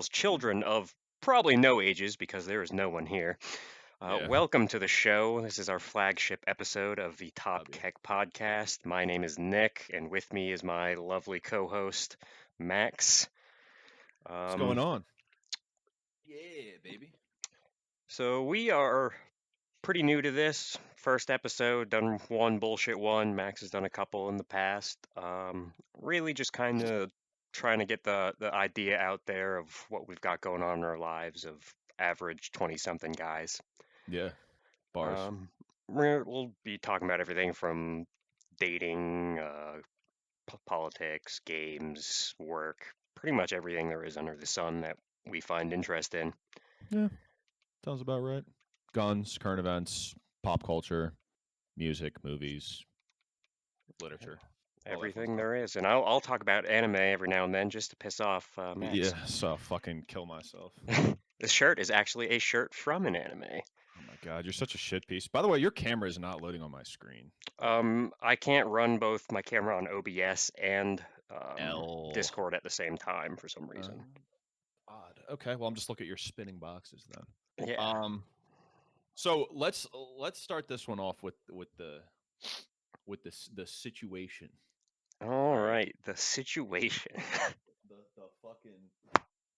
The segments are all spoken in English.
females, children of probably no ages because there is no one here. Yeah, Welcome to the show. This is our flagship episode of the Top copy. Keck podcast. My name is Nick, and with me is my lovely co-host Max. What's Um, going on? Yeah, baby. so we are pretty new to this first episode. Done one bullshit one. Max has done a couple in the past. Really just kind of trying to get the idea out there of what we've got going on in our lives of average 20 something guys. Yeah, bars. Um, we'll be talking about everything from dating, politics, games, work, pretty much everything there is under the sun that we find interest in. Yeah, sounds about right. Guns, current events, pop culture, music, movies, literature, all that fun Everything stuff. there is, and I'll talk about anime every now and then just to piss off Max. Yeah, so fucking kill myself. This shirt is actually a shirt from an anime. Oh my god, you're such a shit piece. By the way, your camera is not loading on my screen. I can't run both my camera on OBS and L. Discord at the same time for some Uh, reason. odd. Okay, well I'm just looking at your spinning boxes then. Yeah. Um, so let's start this one off with the situation. All All right. right. The situation. The fucking.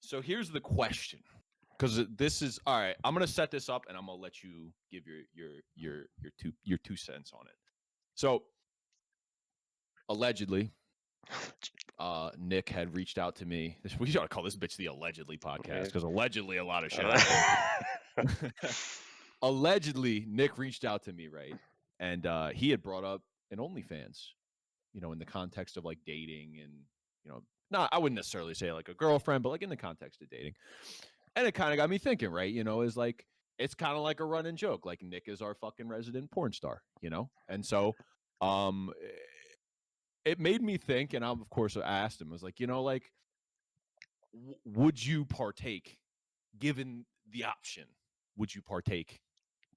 So here's the question, because this is all right. I'm gonna set this up, and I'm gonna let you give your two cents on it. So allegedly, Nick had reached out to me. We ought to call this bitch the allegedly podcast because allegedly a lot of shit happened. Allegedly, Nick reached out to me, right? And he had brought up an OnlyFans, in the context of like dating and, not, I wouldn't necessarily say like a girlfriend, but like in the context of dating. And it kind of got me thinking, right? Is like, it's kind of like a running joke. Like Nick is our fucking resident porn star, And so, um, it made me think, and I, of course, I asked him, I was like, like, would you partake, given the option, would you partake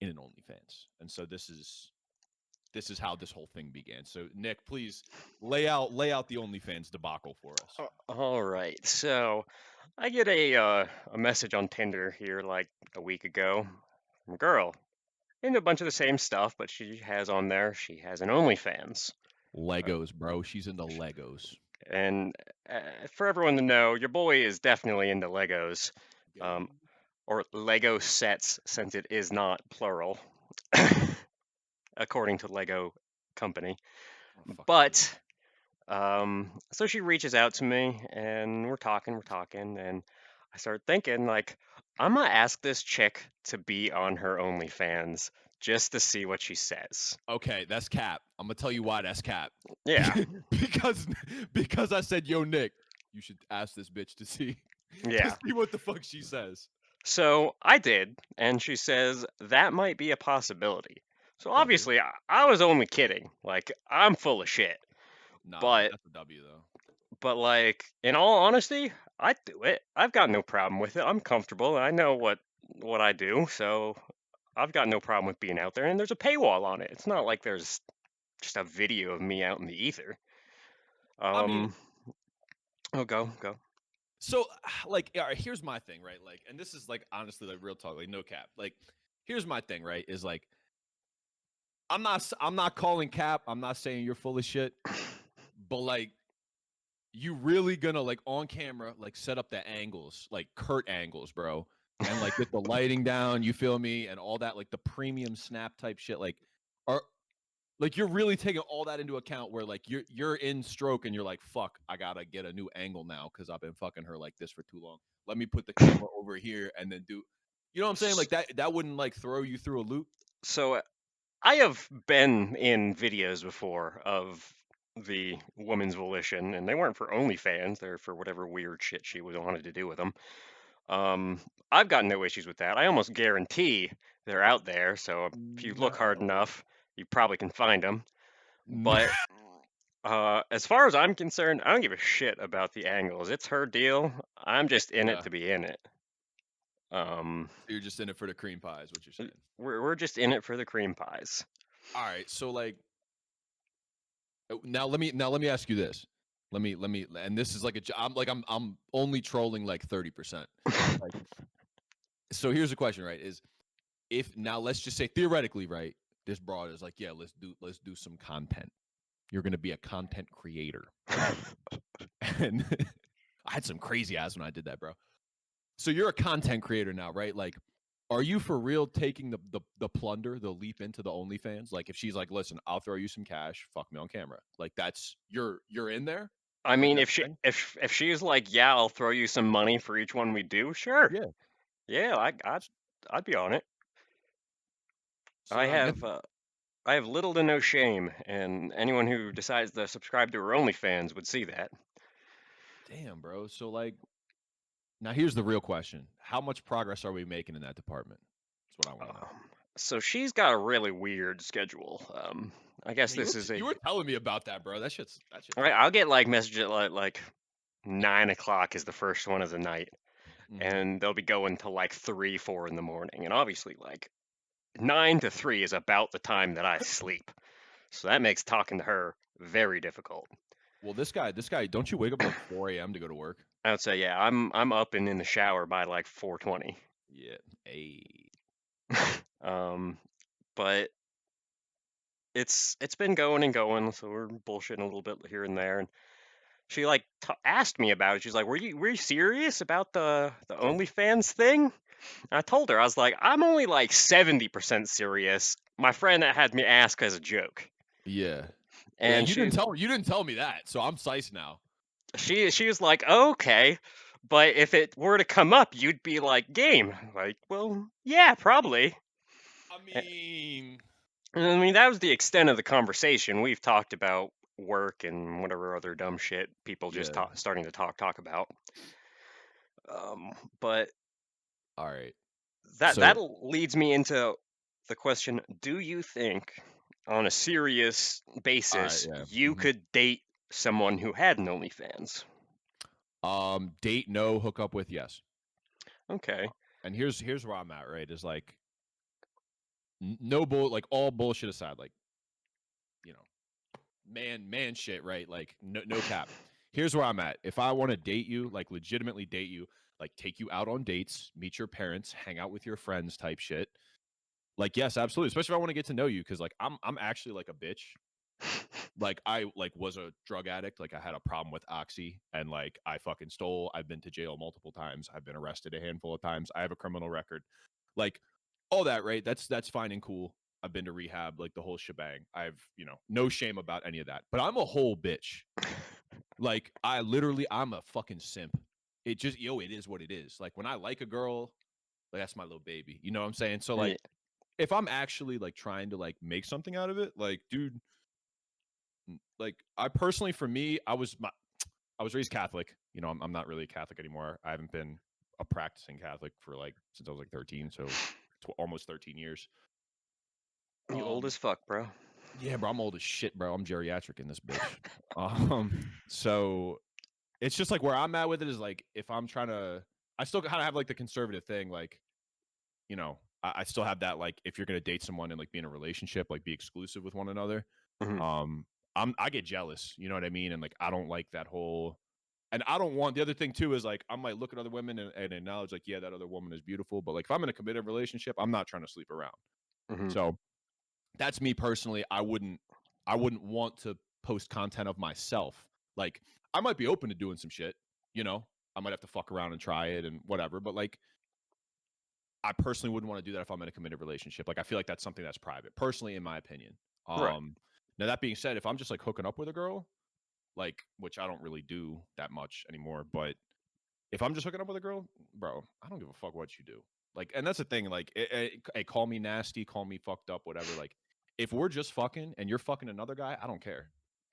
in an OnlyFans? And so this is how this whole thing began. So Nick, please lay out the OnlyFans debacle for us. All right. So I get a message on Tinder here like a week ago from a girl into a bunch of the same stuff, but she has on there, she has an OnlyFans. Uh, Legos, bro. She's into Legos. And for everyone to know, your boy is definitely into Legos, um, Gay. or Lego sets, since it is not plural, according to Lego Company. Oh, fuck you. But so she reaches out to me, and we're talking, and I start thinking like, I'm gonna ask this chick to be on her OnlyFans just to see what she says. Okay, that's cap. I'm gonna tell you why that's cap. Yeah, because because I said, yo, Nick, you should ask this bitch to see to yeah. see what the fuck she says. So I did, and she says that might be a possibility. So W. obviously, I was only kidding. Like, I'm full of shit. Nah, But, that's a W though. like, in all honesty, I'd do it. I've got no problem with it. I'm comfortable. I know what I do, so I've got no problem with being out there. And there's a paywall on it. It's not like there's just a video of me out in the ether. I mean, Um, oh, go. so like, all right, here's my thing, right? Like, and this is like honestly like real talk, like no cap. Like, here's my thing, right? Is like, I'm not calling cap. I'm not saying you're full of shit, but like, you really gonna like on camera like set up the angles, like Kurt angles, bro, and like get the lighting down. You feel me? And all that, like the premium snap type shit. Like, are like you're really taking all that into account where like you're in stroke and you're like, fuck, I gotta get a new angle now because I've been fucking her like this for too long. Let me put the camera over here and then do, you know what I'm saying? S- Like that wouldn't like throw you through a loop. So I have been in videos before of the woman's volition, and they weren't for OnlyFans. They're for whatever weird shit she was wanted to do with them. I've got no issues with that. I almost guarantee they're out there. So if you look hard No. enough, you probably can find them. But as far as I'm concerned, I don't give a shit about the angles. It's her deal. I'm just in it Yeah. to be in it. Um, So you're just in it for the cream pie, is what you're saying. we're just in it for the cream pies. All right. So like, now let me ask you this. and this is like I'm only trolling like 30%. Like, so here's the question, right? Is if now let's just say theoretically, right? This broad is like, yeah, let's do some content. You're gonna be a content creator, right? And I had some crazy ass when I did that, bro. So you're a content creator now, right? Like, are you for real taking the plunder, the leap into the OnlyFans? Like, if she's like, listen, I'll throw you some cash, fuck me on camera. Like, that's you're in there. I Like, mean, that's the thing. if she's like, yeah, I'll throw you some money for each one we do, sure. Yeah. Yeah, I'd be on it. So I now, have I have little to no shame, and anyone who decides to subscribe to her OnlyFans would see that. damn, bro. So like, now here's the real question: how much progress are we making in that department? That's what I want to know. Um, so she's got a really weird schedule. I guess Yeah, you this were is you a. were telling me about that, bro. That shit's Right, weird. I'll get like messages at like 9 o'clock is the first one of the night, Hmm. and they'll be going till like 3, 4 in the morning, and obviously like 9 to 3 is about the time that I sleep, so that makes talking to her very difficult. Well, this guy, don't you wake up at like 4 a.m. to go to work? I would say, yeah, I'm up and in the shower by like 4:20. Yeah. Hey. um, but it's been going and going, so we're bullshitting a little bit here and there. And she like asked me about it. She's like, "Were you serious about the OnlyFans thing?" And I told her I was like, "I'm only like 70% serious." My friend that had me ask as a joke, Yeah. Yeah, and you didn't tell me that, so I'm psyched now. she was like, "Okay." But if it were to come up, you'd be like, game. Like, well, yeah, probably. I mean, I mean, that was the extent of the conversation. We've talked about work and whatever other dumb shit people just yeah. starting to talk about. But All right. that So, leads me into the question: do you think, on a serious all right, basis, yeah. you Mhm. could date someone who had an OnlyFans? Date no, hook up with yes. Okay. And here's where I'm at, right? Is like no bull like all bullshit aside, like, you know, man shit, right? Like no cap. Here's where I'm at. If I want to date you, like legitimately date you, like take you out on dates, meet your parents, hang out with your friends type shit. Like yes, absolutely. Especially if I want to get to know you cuz like I'm actually like a bitch. Like I like was a drug addict, like I had a problem with oxy and like I fucking stole. I've been to jail multiple times. I've been arrested a handful of times. I have a criminal record. Like all that, right? That's fine and cool. I've been to rehab, like the whole shebang. I've, no shame about any of that. But I'm a whole bitch. Like I'm a fucking simp. It just it is what it is. Like when I like a girl, like that's my little baby. You know what I'm saying? So Yeah. like if I'm actually like trying to like make something out of it, like dude, like I personally for me, I was raised Catholic. I'm not really a Catholic anymore. I haven't been a practicing Catholic for like since I was like 13, so almost 13 years. You old Um as fuck, bro. yeah, bro, I'm old as shit, bro. I'm geriatric in this bitch. So it's just like where I'm at with it is like if I'm trying to I still kind of have like the conservative thing like, I still have that like if you're going to date someone and like be in a relationship, like be exclusive with one another. Hmm. Um I get jealous, you know what I mean? And like I don't like that whole and I don't want the other thing too is like I might look at other women and acknowledge like yeah that other woman is beautiful, but like if I'm in a committed relationship, I'm not trying to sleep around. Hmm. So that's me personally. I wouldn't want to post content of myself. Like I might be open to doing some shit, you know. I might have to fuck around and try it and whatever, but like I personally wouldn't want to do that if I'm in a committed relationship. Like I feel like that's something that's private, personally, in my opinion. Right. Now that being said, if I'm just like hooking up with a girl, like which I don't really do that much anymore, but if I'm just hooking up with a girl, bro, I don't give a fuck what you do. Like, and that's the thing. Like, hey, call me nasty, call me fucked up, whatever. Like, if we're just fucking and you're fucking another guy, I don't care.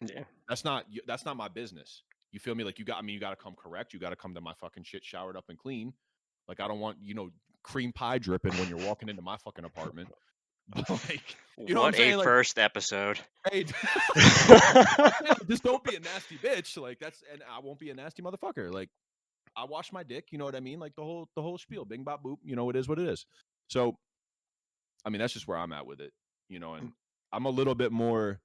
Yeah. That's not my business. You feel me? Like, you got to come correct. You got to come to my fucking shit showered up and clean. Like, I don't want cream pie dripping when you're walking into my fucking apartment. But like, you know what I'm What a saying? Like, first episode. hey, I'm saying like, just don't be a nasty bitch. Like, and I won't be a nasty motherfucker. Like. I wash my dick, you know what I mean? Like the whole spiel, bing bop boop, it is what it is. So, I mean, that's just where I'm at with it, and I'm a little bit more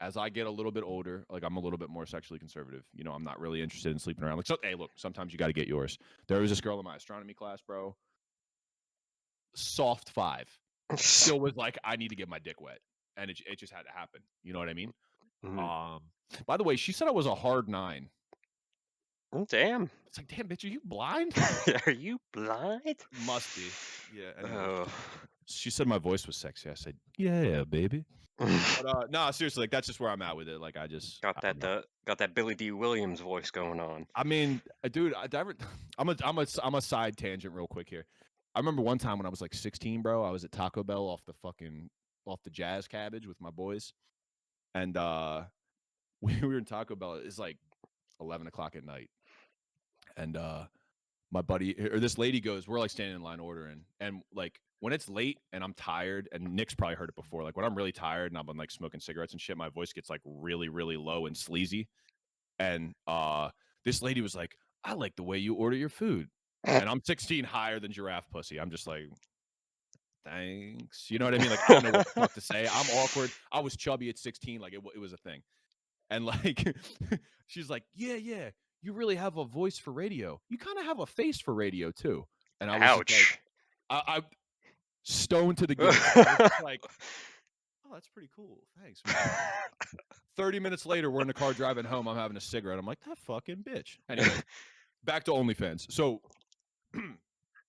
as I get a little bit older, like I'm a little bit more sexually conservative. You know, I'm not really interested in sleeping around. Like, so, hey, look, sometimes you got to get yours. There was this girl in my astronomy class, bro. Soft five. Still was like, I need to get my dick wet, and it just had to happen. You know what I mean? Mhm. Um. By the way, she said I was a hard nine. Oh, damn. It's like, damn, bitch, are you blind? Are you blind? Must be. Yeah. Anyways, Oh. she said my voice was sexy. I said, yeah, baby. But nah, seriously, like that's just where I'm at with it. Like I don't know. Got that Billy D. Williams voice going on. I mean, dude, I'm a side tangent real quick here. I remember one time when I was like 16, bro. I was at Taco Bell off the Jazz Cabbage with my boys, and we were in Taco Bell. It's like 11 o'clock at night, and my buddy or this lady goes, we're like standing in line ordering, and like when it's late and I'm tired, and Nick's probably heard it before. Like when I'm really tired and I've been like smoking cigarettes and shit, my voice gets like really, really low and sleazy. And this lady was like, I like the way you order your food. And I'm 16 higher than giraffe pussy. I'm just like, thanks. You know what I mean? Like, I don't know what the fuck to say. I'm awkward. I was chubby at 16. Like, it was a thing. And like, she's like, yeah, yeah, you really have a voice for radio. You kind of have a face for radio too. And I was just like, Ouch. I stoned to the gills. I was just like, oh, that's pretty cool. Thanks, man. 30 minutes later, we're in the car driving home. I'm having a cigarette. I'm like, that fucking bitch. Anyways, back to OnlyFans. So,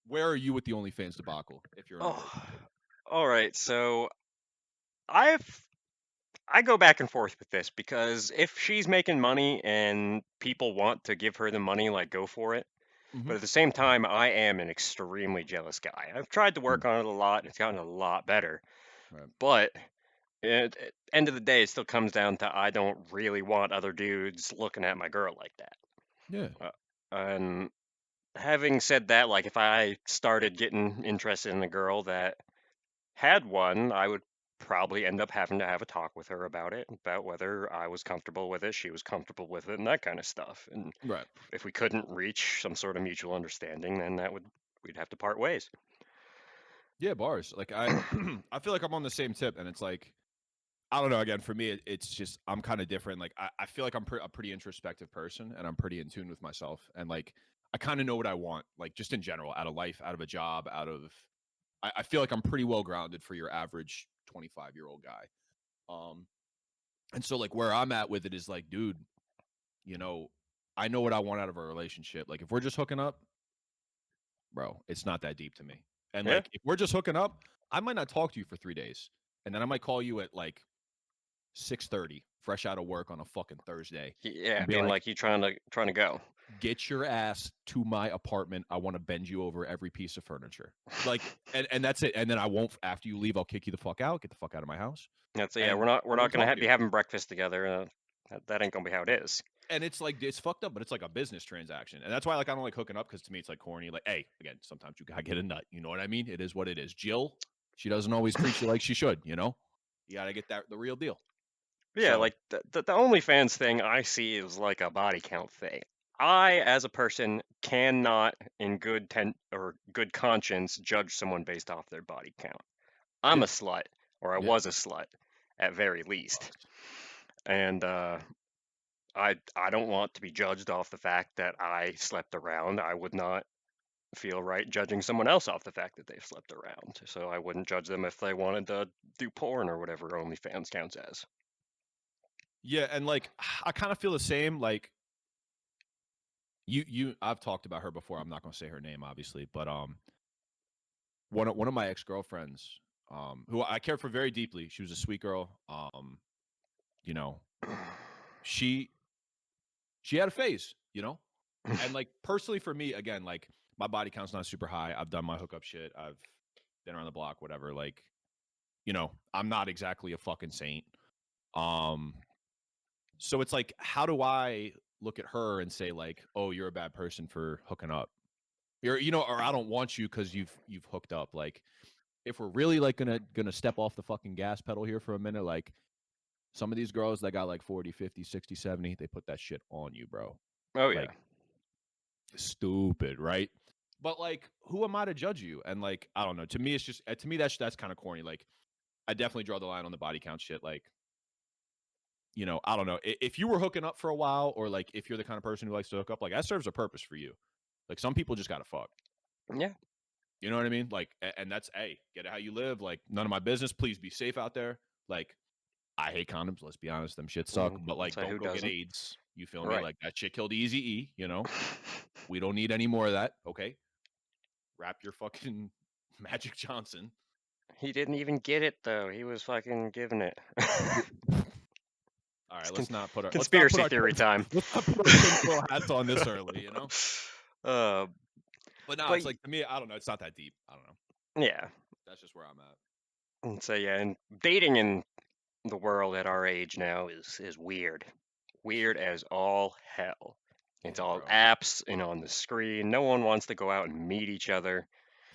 where are you with the OnlyFans debacle if you're in a Oh, relationship? all right. So I've I go back and forth with this because if she's making money and people want to give her the money, like go for it. Mm-hmm. But at the same time, I am an extremely jealous guy. I've tried to Mm, work on it a lot, and it's gotten a lot better. right. But at end of the day, it still comes down to I don't really want other dudes looking at my girl like that. Yeah. And having said that, like if I started getting interested in a girl that had one, I would probably end up having to have a talk with her about it, about whether I was comfortable with it, she was comfortable with it, and that kind of stuff. And Right. if we couldn't reach some sort of mutual understanding, then we'd have to part ways. Yeah, bars. Like I feel like I'm on the same tip, and it's like I don't know. Again, for me, it's just I'm kind of different. Like I feel like I'm a pretty introspective person, and I'm pretty in tune with myself, and like I kind of know what I want, like just in general, out of life, out of a job, out of. I feel like I'm pretty well grounded for your average 25-year-old guy. Um, and so like where I'm at with it is like, dude, you know, I know what I want out of a relationship. Like if we're just hooking up, bro, it's not that deep to me. And Yeah, like if we're just hooking up, I might not talk to you for 3 days, and then I might call you at like 6:30, fresh out of work on a fucking Thursday, yeah, and be being like, like you trying to go. "Get your ass to my apartment. I want to bend you over every piece of furniture." Like, and that's it. And then I won't. After you leave, I'll kick you the fuck out. Get the fuck out of my house, That's yeah, and we're I not won't gonna talk to you. be having breakfast together. That ain't gonna be how it is. And it's like it's fucked up, but it's like a business transaction, and that's why like I don't like hooking up because to me it's like corny. Like, hey, again, sometimes you gotta get a nut. You know what I mean? It is what it is. Jill, she doesn't always treat you like she should. You know, you gotta get that the real deal. Yeah, So like the OnlyFans thing I see is like a body count thing. I, as a person, cannot, in good conscience, judge someone based off their body count. I'm yeah, a slut, or I yeah, was a slut, at very least, us. and I don't want to be judged off the fact that I slept around. I would not feel right judging someone else off the fact that they've slept around. So I wouldn't judge them if they wanted to do porn or whatever OnlyFans counts as. Yeah, and like I kind of feel the same. Like I've talked about her before. I'm not gonna say her name, obviously, but one of my ex girlfriends, who I cared for very deeply. She was a sweet girl. You know, she she had a phase. You know, and like personally for me, again, like my body count's not super high. I've done my hookup shit. I've been around the block, whatever. Like, you know, I'm not exactly a fucking saint. Um, so it's like, how do I look at her and say like, oh, you're a bad person for hooking up? You're, you know, or I don't want you because you've hooked up. Like, if we're really like gonna step off the fucking gas pedal here for a minute, like some of these girls that got like 40, 50, 60, 70, they put that shit on you, bro. Oh yeah. Like stupid, right? But like, who am I to judge you? And like, I don't know. To me, it's just to me that's kind of corny. Like, I definitely draw the line on the body count shit. Like, I don't know. If you were hooking up for a while, or like if you're the kind of person who likes to hook up, like that serves a purpose for you. Like some people just gotta fuck. Yeah. You know what I mean? Like, and that's hey, get it how you live. Like, none of my business. Please be safe out there. Like, I hate condoms. Let's be honest, them shit suck. But like, So don't who go get doesn't? AIDS. You feel me? Right. Like that shit killed Easy E. We don't need any more of that. Okay, wrap your fucking Magic Johnson. He didn't even get it though. He was fucking giving it. All right, It's let's not put conspiracy our theory time. let's not put our tinfoil hats on this early. uh, But now but it's like to me, I don't know. It's not that deep. I don't know. yeah. That's just where I'm at. And so yeah, and dating in the world at our age now is weird. Weird as all hell. It's Yeah, all bro. apps and on the screen. No one wants to go out and meet each other.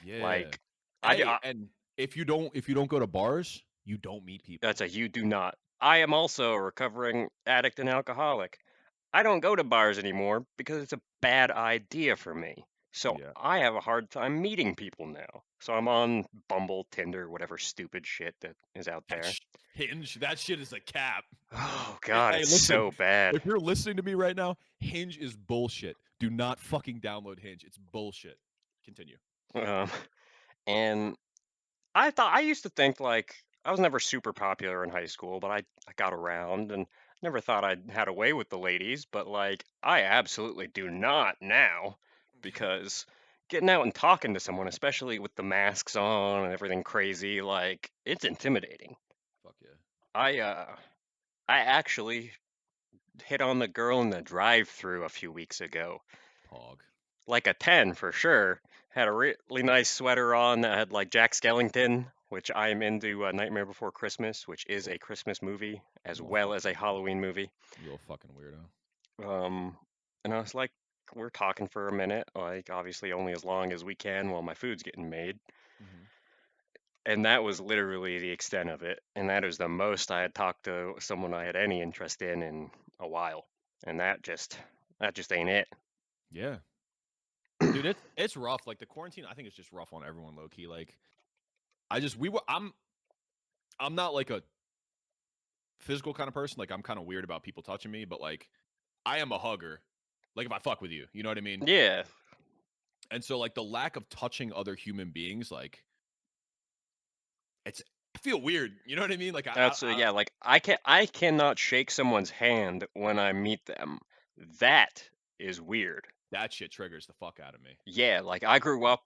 Yeah. Like Hey, and if you don't go to bars, you don't meet that's people. a you do not. I am also a recovering addict and alcoholic. I don't go to bars anymore because it's a bad idea for me. So Yeah. I have a hard time meeting people now. So I'm on Bumble, Tinder, whatever stupid shit that is out That there. sh Hinge, that shit is a cap. Oh Hey, God, hey, it's listen, so bad. if you're listening to me right now, Hinge is bullshit. Do not fucking download Hinge. It's bullshit. Continue. Um, and I used to think like I was never super popular in high school, but I got around and never thought I'd had a way with the ladies, but like I absolutely do not now because getting out and talking to someone, especially with the masks on and everything crazy, like it's intimidating. Fuck yeah. I I actually hit on the girl in the drive-through a few weeks ago. Pog. Like a 10 for sure. Had a really nice sweater on that had like Jack Skellington, which I'm into Nightmare Before Christmas, which is You a Christmas movie as little well as a fucking weirdo. Halloween movie. You little fucking weirdo. Um, and I was like, we're talking for a minute, like obviously only as long as we can while my food's getting made. Mhm. And that was literally the extent of it. And that is the most I had talked to someone I had any interest in a while. And that just ain't it. Yeah. Dude, it's rough. Like the quarantine, I think it's just rough on everyone low key. Like I just we were I'm not like a physical kind of person. Like I'm kind of weird about people touching me, but like I am a hugger. Like if I fuck with you, you know what I mean? Yeah, And so like the lack of touching other human beings, like it's I feel weird. You know what I mean? Like that's yeah, like I cannot shake someone's hand when I meet them. That is weird. that shit triggers the fuck out of me. Yeah, like I grew up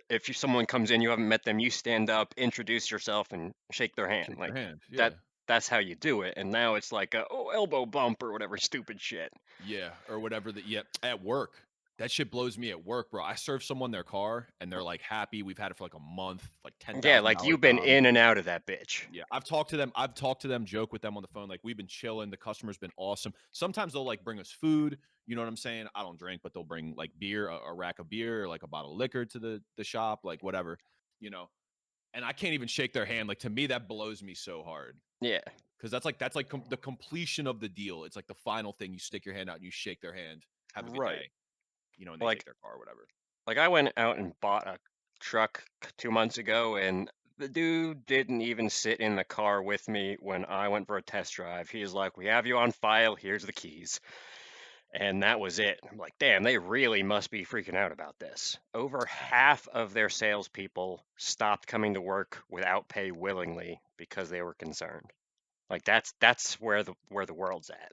if someone comes in you haven't met them, you stand up, introduce yourself and shake their hand. Shake their Like hand. that Yeah. that's how you do it. And now it's like elbow bump or whatever stupid shit. Yeah. Or whatever that yeah. At work. That shit blows me at work, bro. I serve someone their car and they're like happy. We've had it for like a month, like ten Yeah, thousand like dollar you've been job. in and out of that bitch. Yeah, I've talked to them, joke with them on the phone. Like we've been chilling. The customer's been awesome. Sometimes they'll like bring us food. You know what I'm saying? I don't drink, but they'll bring like beer, a rack of beer, or like a bottle of liquor to the shop, like whatever, you know. And I can't even shake their hand. Like to me, that blows me so hard Yeah. because that's like the completion of the deal. It's like the final thing. You stick your hand out and you shake their hand. Have a good Right. day, and they take Like their car or whatever. Like I went out and bought a truck 2 months ago, and the dude didn't even sit in the car with me when I went for a test drive. He's like, "We have you on file. Here's the keys." And that was it. I'm like, damn, they really must be freaking out about this. Over half of their salespeople stopped coming to work without pay willingly because they were concerned. Like that's where the world's at.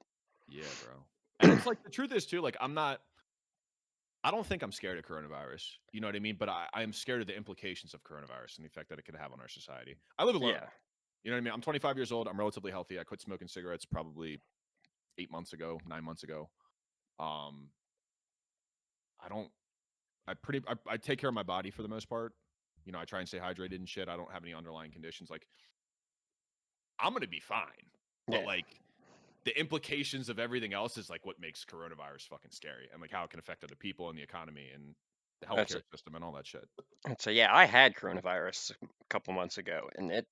Yeah, bro. And it's like the truth is too. Like I don't think I'm scared of coronavirus. You know what I mean? But I am scared of the implications of coronavirus and the effect that it could have on our society. I live alone. Yeah, You know what I mean? I'm 25 years old. I'm relatively healthy. I quit smoking cigarettes probably 8 months ago, 9 months ago. Um, I don't. I take care of my body for the most part. I try and stay hydrated and shit. I don't have any underlying conditions. Like I'm gonna be fine. But yeah. like the implications of everything else is like what makes coronavirus fucking scary and like how it can affect other people and the economy and the That's healthcare system and all that shit. And so yeah, I had coronavirus a couple months ago, and it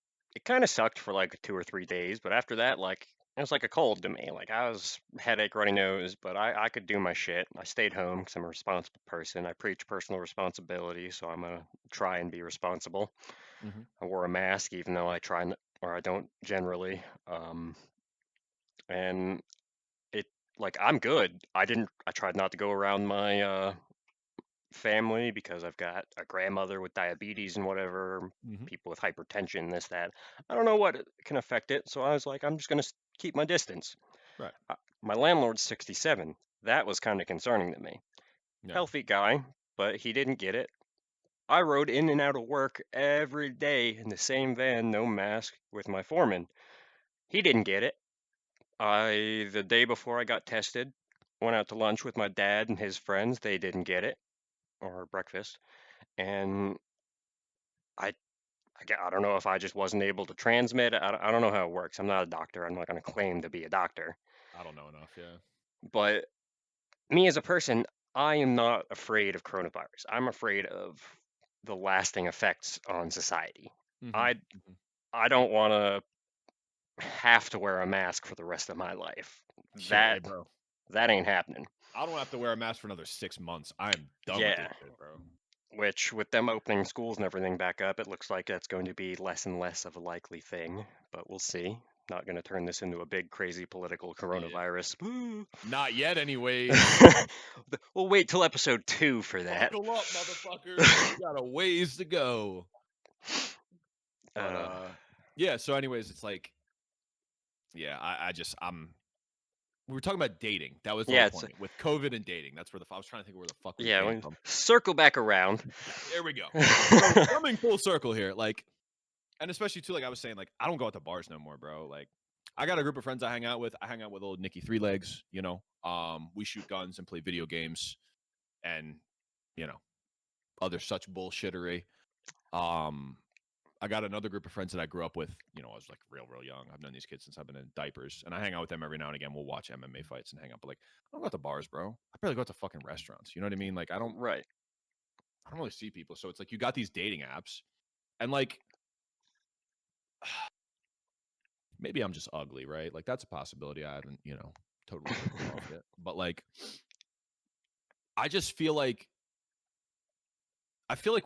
kind of sucked for like 2 or 3 days, but after that, like it was like a cold to me. Like I was headache, runny nose, but I could do my shit. I stayed home because I'm a responsible person. I preach personal responsibility, so I'm gonna try and be responsible. Hmm. I wore a mask even though I try or I don't generally. and it like I'm good. I tried not to go around my family because I've got a grandmother with diabetes and whatever, Mhm. people with hypertension, this, that. I don't know what can affect it. So I was like, I'm just going to keep my distance. Right. My landlord's 67. That was kind of concerning to me. Yeah. Healthy guy, but he didn't get it. I rode in and out of work every day in the same van, no mask, with my foreman. He didn't get it. The day before I got tested, went out to lunch with my dad and his friends. They didn't get it, or breakfast. And I I don't know if I just wasn't able to transmit. I don't know how it works. I'm not a doctor. I'm not going to claim to be a doctor. I don't know enough. Yeah. But me as a person, I am not afraid of coronavirus. I'm afraid of the lasting effects on society. Mhm. I Mhm. I don't want to have to wear a mask for the rest of my life. Shit, hey, That bro. that ain't happening. I don't have to wear a mask for another 6 months. I am done with this Yeah, shit, bro. which with them opening schools and everything back up, it looks like that's going to be less and less of a likely thing, but we'll see. Not going to turn this into a big, crazy political Yeah. coronavirus. Woo. Not yet, anyways. We'll wait till episode 2 for that. Buckle up, motherfuckers. We got a ways to go. But uh, yeah. So, anyways, it's like, yeah, I just we were talking about dating. That was the whole yeah, it's point with COVID and dating. That's where I was trying to think of where the fuck we yeah. came We from. circle back around. There we go. So coming full circle here, like, and especially too, like I was saying, like I don't go out to bars no more, bro. Like I got a group of friends I hang out with. I hang out with old Nikki Three Legs. We shoot guns and play video games, and you know other such bullshittery. Um, I got another group of friends that I grew up with. I was like real young. I've known these kids since I've been in diapers, and I hang out with them every now and again. We'll watch MMA fights and hang out. But like, I don't go out to bars, bro. I barely go out to fucking restaurants. You know what I mean? Like, Right. I don't really see people. So it's like you got these dating apps, and like maybe I'm just ugly, right? Like that's a possibility. I haven't, totally written it off yet. But like, I just feel like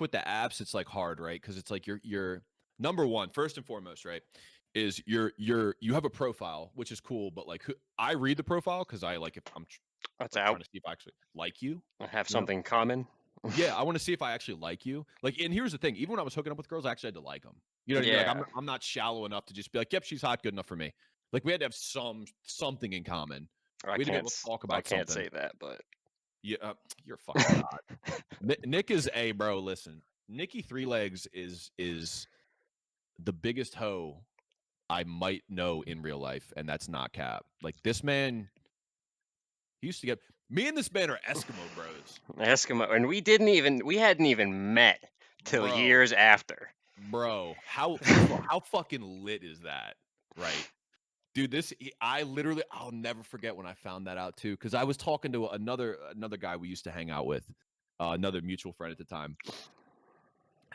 with the apps, it's like hard, right? Because it's like you're number one, first and foremost, right? Is you have a profile, which is cool, but like I read the profile because I like if I'm That's like out. trying to see if I actually like you, I have you know? something common. Yeah, I want to see if I actually like you. Like, and here's the thing: even when I was hooking up with girls, I actually had to like them. You know what I mean? Like, Yeah, I'm not shallow enough to just be like, "Yep, she's hot, good enough for me." Like, we had to have something in common. I We had to be can't. able to talk I about can't something. say that, but Yeah, you're a fucking god. Nick is a bro. Listen, Nikki Three Legs is the biggest hoe I might know in real life, and that's not cap. Like this man, he used to get me and this man are Eskimo bros, Eskimo, and we hadn't even met till bro. years after. Bro, how first of all, how fucking lit is that, right? Dude, I'll never forget when I found that out too, because I was talking to another guy we used to hang out with, another mutual friend at the time,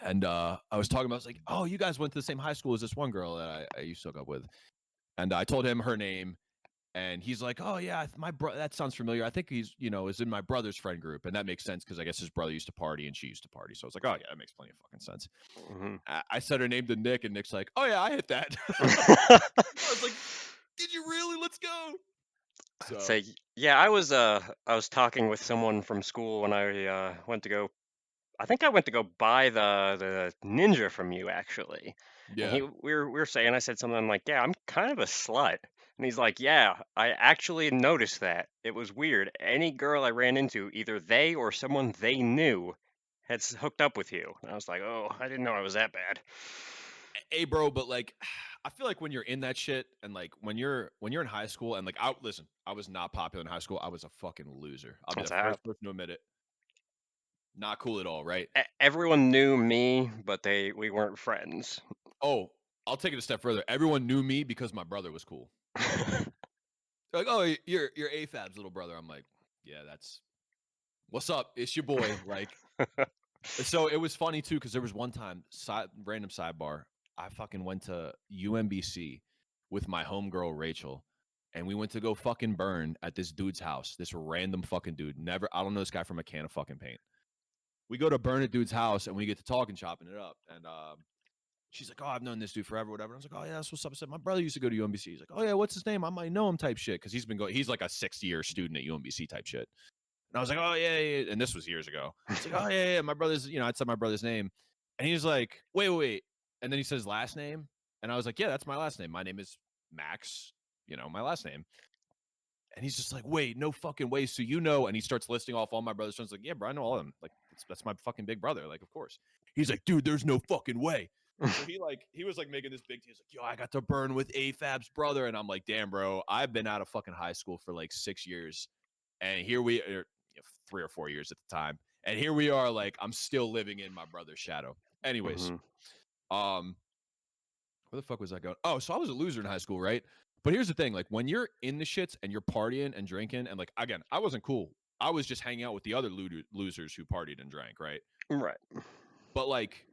and I was talking about, I was like, oh, you guys went to the same high school as this one girl that I used to hook up with, and I told him her name, and he's like, oh yeah, my bro, that sounds familiar. I think he's is in my brother's friend group, and that makes sense because I guess his brother used to party and she used to party, so I was like, oh yeah, that makes plenty of fucking sense. Mhm. I said her name to Nick, and Nick's like, "Oh yeah, I hit that." I was like, "Did you really? Let's go." So Say, yeah, I was talking with someone from school when I went to go. I think I went to go buy the ninja from you actually, and yeah, we were saying, I said something like, yeah, I'm kind of a slut, and he's like, yeah, I actually noticed that. It was weird. Any girl I ran into, either they or someone they knew had hooked up with you. And I was like, oh, I didn't know I was that bad. hey, bro, but like, I feel like when you're in that shit, and like when you're in high school, and like, listen, I was not popular in high school. I was a fucking loser. I'll be the That's how first person to admit it. Not cool at all, right? everyone knew me, but we weren't friends. Oh, I'll take it a step further. Everyone knew me because my brother was cool. They're like, oh, you're AFAB's little brother. I'm like, yeah, that's what's up. It's your boy. Like, so it was funny too because there was one time, random sidebar. I fucking went to UMBC with my homegirl Rachel, and we went to go fucking burn at this dude's house. This random fucking dude. Never, I don't know this guy from a can of fucking paint. We go to burn at dude's house, and we get to talking, chopping it up, and She's like, "Oh, I've known this dude forever, whatever." I was like, "Oh yeah, that's what's up." I said, "My brother used to go to UMBC." He's like, "Oh yeah, what's his name? I might know him," type shit, because he's been going. He's like a 6 year student at UMBC type shit. And I was like, "Oh yeah, yeah," and this was years ago. He's like, "Oh yeah, yeah, my brother's." I'd said my brother's name, and he was like, "Wait, wait, wait," and then he says last name, and I was like, "Yeah, that's my last name. My name is Max. My last name." And he's just like, "Wait, no fucking way. So and he starts listing off all my brother's friends. Like, "Yeah, bro, I know all of them. Like, that's my fucking big brother. Like, of course." He's like, "Dude, there's no fucking way." So he was like making this big deal. He's like, "Yo, I got to burn with AFAB's brother," and I'm like, "Damn, bro, I've been out of fucking high school for like 6 years, and here we are, 3 or 4 years at the time, and here we are. Like, I'm still living in my brother's shadow." Anyways, Mhm. um, where the fuck was I going? Oh, so I was a loser in high school, right? But here's the thing: like when you're in the shits and you're partying and drinking, and like again, I wasn't cool. I was just hanging out with the other losers who partied and drank, right? Right. But like,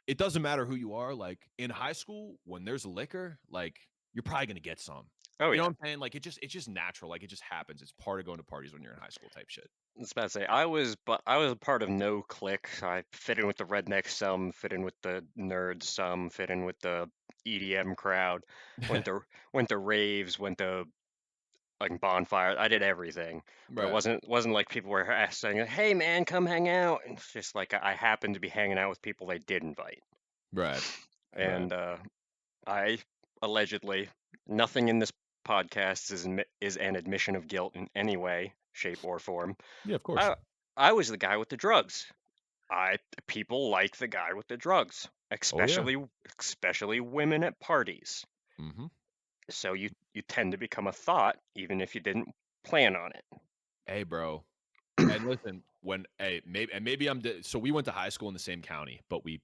it doesn't matter who you are. Like in high school, when there's liquor, like you're probably gonna get some. Oh, You know yeah. what I'm saying? Like it's just natural. Like it just happens. It's part of going to parties when you're in high school type shit. I was about to say, I was a part of no clique. I fit in with the rednecks some, fit in with the nerds some, fit in with the EDM crowd. Went to went to raves, went to like bonfires. I did everything, but it Right, wasn't like people were saying, "Hey man, come hang out." And it's just like I happened to be hanging out with people they did invite, right, right. and I allegedly nothing in this podcast is an admission of guilt in any way, shape, or form. Yeah, of course. I I was the guy with the drugs. I People like the guy with the drugs, Oh yeah. especially women at parties. Mm-hmm. So you tend to become a thought even if you didn't plan on it. Hey, bro. And listen, maybe so we went to high school in the same county, but we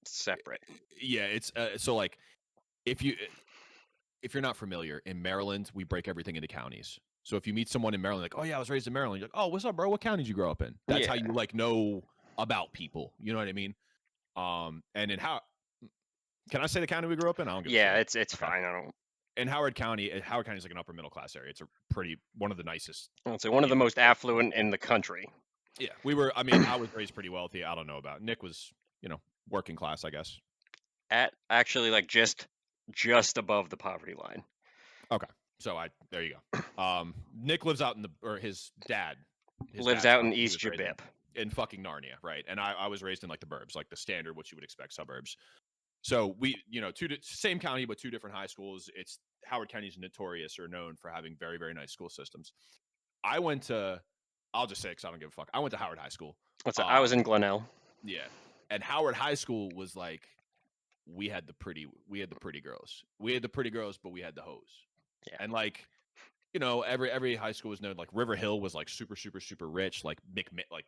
Separate. yeah, it's so like if you if you're not familiar, in Maryland, we break everything into counties. So if you meet someone in Maryland, like, "Oh yeah, I was raised in Maryland," you're like, "Oh, what's up, bro? What county did you grow up in?" That's how Yeah. you like know about people. You know what I mean? And in how can I say the county we grew up in? I don't give a Yeah, shit. it's Okay. fine. I don't In Howard County is like an upper middle class area. It's a pretty one of the nicest, I'd say one of the most places in the affluent state. in the country. Yeah, we were. I mean, I was raised pretty wealthy. I don't know about Nick was, working class, I guess. At actually like just above the poverty line. Okay, so I there you go. Nick lives out in or his Lives dad's out from in he was East raised Jabip. in fucking Narnia, right? And I was raised in like the burbs, like the standard what you would expect suburbs. So we, same county but two different high schools. It's Howard County is notorious or known for having very very nice school systems. I went to, I'll just say because I don't give a fuck. I went to Howard High School. I was in Um, Glenelg. yeah, and Howard High School was like we had the pretty girls. We had the pretty girls, but we had the hoes. Yeah. And like, every high school was known. Like River Hill was like super, super, super rich, like like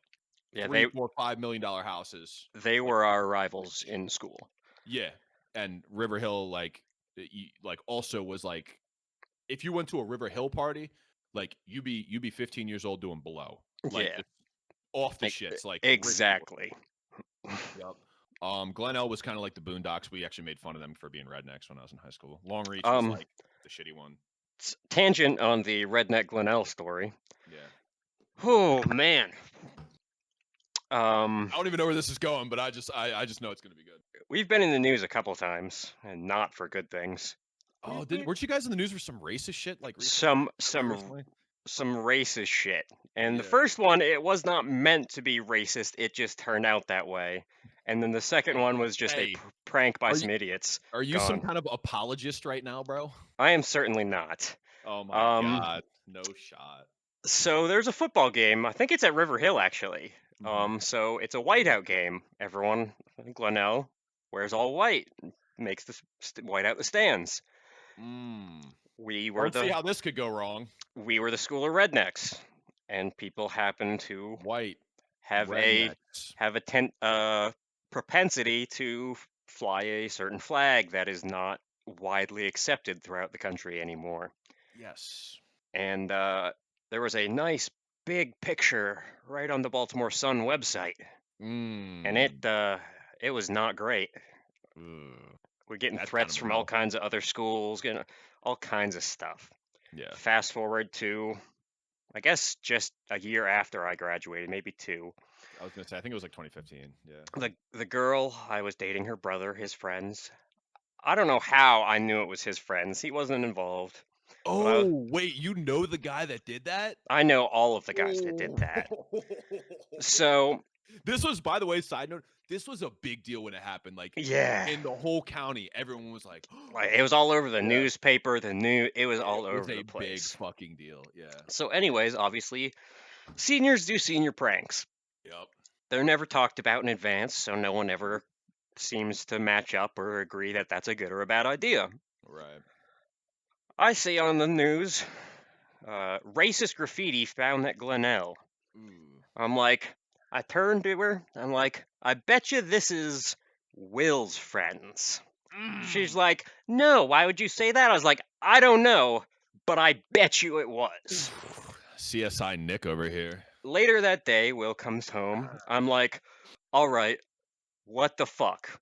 Yeah, three, four, $5 million houses. they Like were our rivals rich. in school. Yeah. And River Hill, like also was like if you went to a River Hill party, like you'd be 15 years old doing blow. Like Yeah. just off the Like, shits, like rich people. exactly. Yep. Glen was kind of like the Boondocks. We actually made fun of them for being rednecks when I was in high school. Long Reach was Um, like the shitty one. Tangent on the redneck Glenelg story. Yeah. Oh man. Um, I don't even know where this is going, but I just know it's gonna be good. we've been in the news a couple times, and not for good things. Oh, didn't weren't you guys in the news for some racist shit like recently? Some Very some recently? some racist shit. And the Yeah. first one, it was not meant to be racist. It just turned out that way. And then the second one was just a Hey, prank by are you some idiots. are you some Gone. kind of apologist right now, bro? I am certainly not. Oh my Um, god, no shot. so there's a football game. I think it's at River Hill actually. Mhm. So it's a whiteout game. Everyone, Glenell wears all white, makes the white out the stands. Mm. We were Don't see the how this could go wrong. we were the school of rednecks, and people happen to White have rednecks. a propensity to fly a certain flag that is not widely accepted throughout the country anymore. Yes. And there was a nice big picture right on the Baltimore Sun website, and Mm. it was not great. Ugh. We're getting That's kind threats of a from all no. kinds of other schools, getting all kinds of stuff. Yeah. Fast forward to I guess just a year after I graduated, maybe 2. I was gonna say I think it was like 2015. Yeah. The girl, I was dating her brother, his friends. I don't know how I knew it was his friends. He wasn't involved, but Oh, wait, you know the guy that did that? I know all of the guys that did Oh. that. So, This was, by the way, side note, this was a big deal when it happened. Like yeah, in the whole county, everyone was like, like it was all over the yeah, newspaper, it was it all was over a the big place. fucking deal. Yeah. So anyways, obviously, seniors do senior pranks. Yep. They're never talked about in advance, so no one ever seems to match up or agree that that's a good or a bad idea. Right. I see on the news, racist graffiti found at Glenelg. Ooh. I'm like, I turned to her. I'm like, I bet you this is Will's friends. She's Mm. like, no, why would you say that? I was like, I don't know, but I bet you it was. CSI Nick over here. Later that day, Will comes home. I'm like, all right, what the fuck?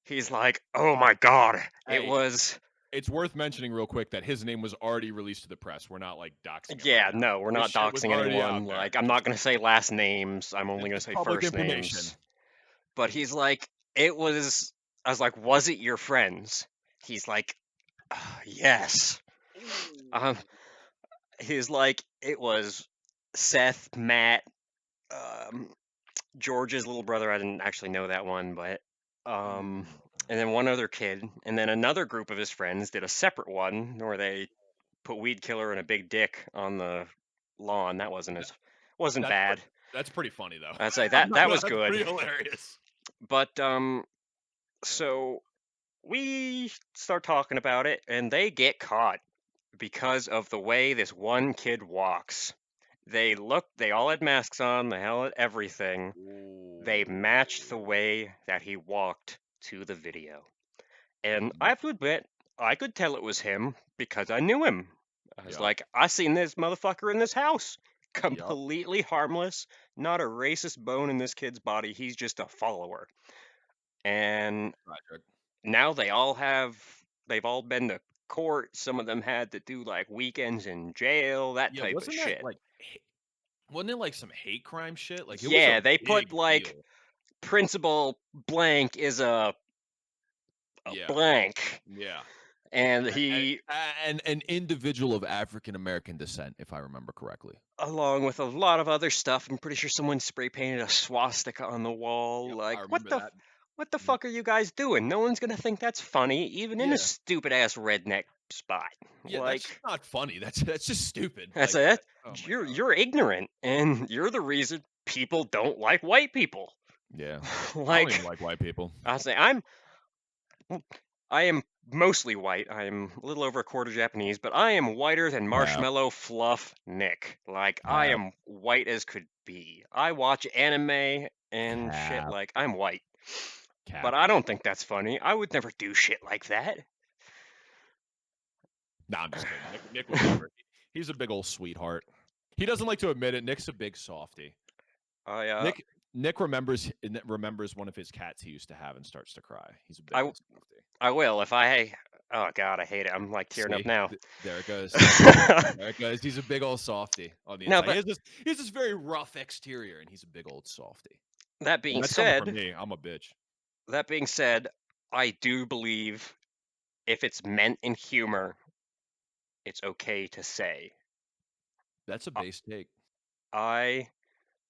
He's like, oh my God, it Hey, was. it's worth mentioning real quick that his name was already released to the press. We're not like doxing him right Yeah, now. no, we're His not shit was doxing already out anyone. there. Like, I'm not Just going to say last names. I'm only going to it's say public first information. names. But he's like, it was. I was like, was it your friends? He's like, yes. Um, Ooh. he's like, it was Seth, Matt, um, George's little brother. I didn't actually know that one, but Mm. and then one other kid, and then another group of his friends did a separate one where they put weed killer and a big dick on the lawn. That That, wasn't that's bad. that's pretty funny though. I'd say I'm that not that gonna, was that's good. pretty hilarious. But so we start talking about it, and they get caught because of the way this one kid walks. They all had masks on, they had everything. They Ooh. matched the way that he walked to the video. And I Mm. have to admit, I could tell it was him because I knew him. I was Yep. like, I seen this motherfucker in this house. Yep. Completely harmless, not a racist bone in this kid's body. He's just a follower. And Tragic. now they've all been to court. Some of them had to do like weekends in jail, that Yeah, type of wasn't that shit. like wasn't it like some hate crime shit? Like it was a Yeah, they put big like deal. principal blank is a Yeah. blank, Yeah. and And, he, and an individual of African American descent, if I remember correctly. along with a lot of other stuff, I'm pretty sure someone spray painted a swastika on the wall. Yep, I Like, remember that. what the Yep. fuck are you guys doing? No one's gonna think that's funny, even in a Yeah. stupid ass redneck spot. Yeah, that's Like, not funny. That's just stupid. that's Like it. oh my god. You're ignorant, and you're the reason people don't like white people. Yeah. I don't even Like, like white people. I say, I am mostly white. I'm a little over a quarter Japanese, but I am whiter than Cap. marshmallow fluff Nick. Like, I Cap. am white as could be. I watch anime and shit, Cap. like I'm white. But Cap. I don't think that's funny. I would never do shit like that. Nah, I'm just kidding. Nick would never. He's a big old sweetheart. He doesn't like to admit it. Nick's a big softy. I Nick remembers one of his cats he used to have and starts to cry. He's a big I old softy. I will if I oh god, I hate it. I'm like tearing up See, now. there it goes. There it goes. He's a big old softy on the No, inside. but He has this very rough exterior, and he's a big old softy. that And being that's coming from said, me. I'm a bitch. that being said, I do believe if it's meant in humor, it's okay to say. That's a I base take. I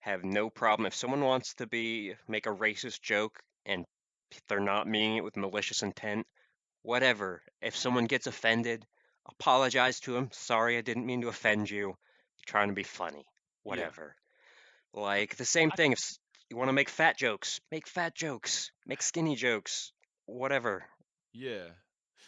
have no problem if someone wants to make a racist joke and they're not meaning it with malicious intent, whatever. If someone gets offended, apologize to them. Sorry, I didn't mean to offend you. Trying to be funny. Yeah. Whatever. Like the same I, thing if you want to make fat jokes, make fat jokes, make skinny jokes, whatever. yeah.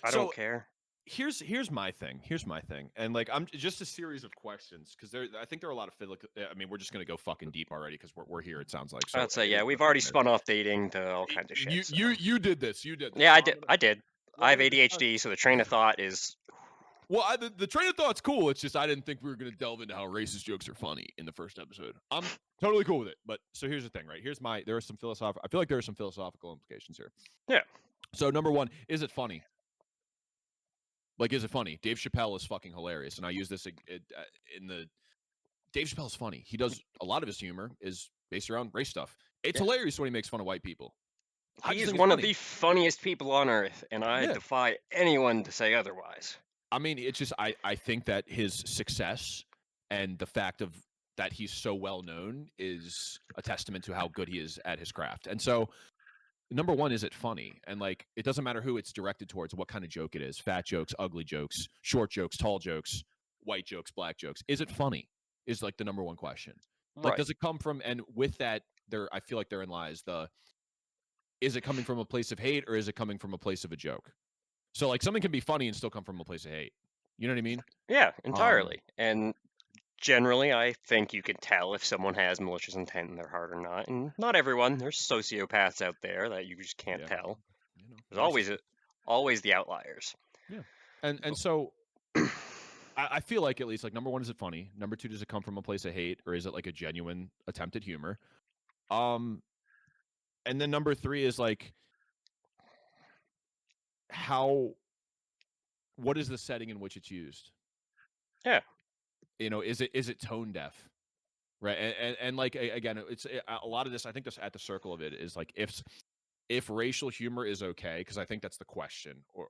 I don't So care. here's my thing. Here's my thing. And like I'm just a series of questions because I think there are a lot of I mean, we're just gonna go fucking deep already because we're here. It sounds like so. I'd say It is yeah, we've the already fucking spun off dating to all kinds of shit. you So you did this. You did this. yeah, So I I'm did. gonna I did. we're I have gonna just kind of ADHD, so the train of thought is well, the train of thought's cool. It's just I didn't think we were going to delve into how racist jokes are funny in the first episode. I'm totally cool with it. But so here's the thing, right? There are some philosophical. I feel like there are some philosophical implications here. yeah. So number one, is it funny? Like, is it funny? Dave Chappelle is fucking hilarious, and I use this in the Dave Chappelle's funny. He does a lot of his humor is based around race stuff. It's Yeah. hilarious when he makes fun of white people. I He just is think it's one of funny. the funniest people on earth, and I Yeah. defy anyone to say otherwise. I mean, it's just I think that his success and the fact of that he's so well known is a testament to how good he is at his craft. And so, number one, is it funny? And like, it doesn't matter who it's directed towards, what kind of joke it is: fat jokes, ugly jokes, short jokes, tall jokes, white jokes, black jokes. Is it funny? Is like the number one question. Like, Right. does it come from? And with that, there, I feel like therein lies the: is it coming from a place of hate or is it coming from a place of a joke? So, like, something can be funny and still come from a place of hate. You know what I mean? Yeah, Um, entirely. And generally, I think you can tell if someone has malicious intent in their heart or not. And not everyone. There's sociopaths out there that you just can't yeah, tell. There's always narcissist. always the outliers. Yeah, and so I feel like at least like number one, is it funny? Number two, does it come from a place of hate or is it like a genuine attempt at humor? Um, and then number three is like how what is the setting in which it's used? Yeah. You know, is it tone deaf? Right. And like again, it's a lot of this. I think this at the circle of it is like if racial humor is okay, because I think that's the question, or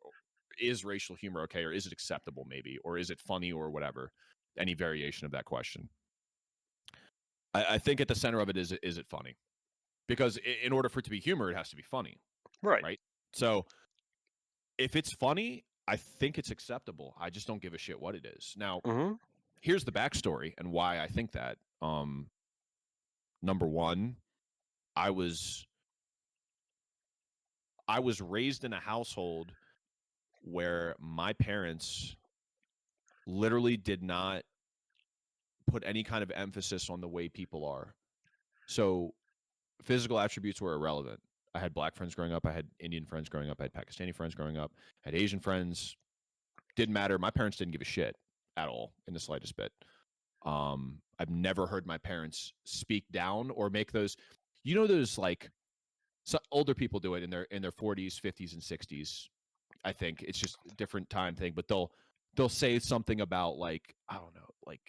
is racial humor okay, or is it acceptable, maybe, or is it funny, or whatever, any variation of that question. I think at the center of it is it funny? Because in order for it to be humor, it has to be funny, Right. right? So if it's funny, I think it's acceptable. I just don't give a shit what it is. Now, Hmm. here's the backstory and why I think that. Number one, I was I was raised in a household where my parents literally did not put any kind of emphasis on the way people are. So physical attributes were irrelevant. I had black friends growing up. I had Indian friends growing up. I had Pakistani friends growing up. I had Asian friends. Didn't matter. My parents didn't give a shit at all in the slightest bit. I've never heard my parents speak down or make those, those like so older people do it in their 40s, 50s, and 60s. I think it's just a different time thing, but they'll say something about like I don't know, like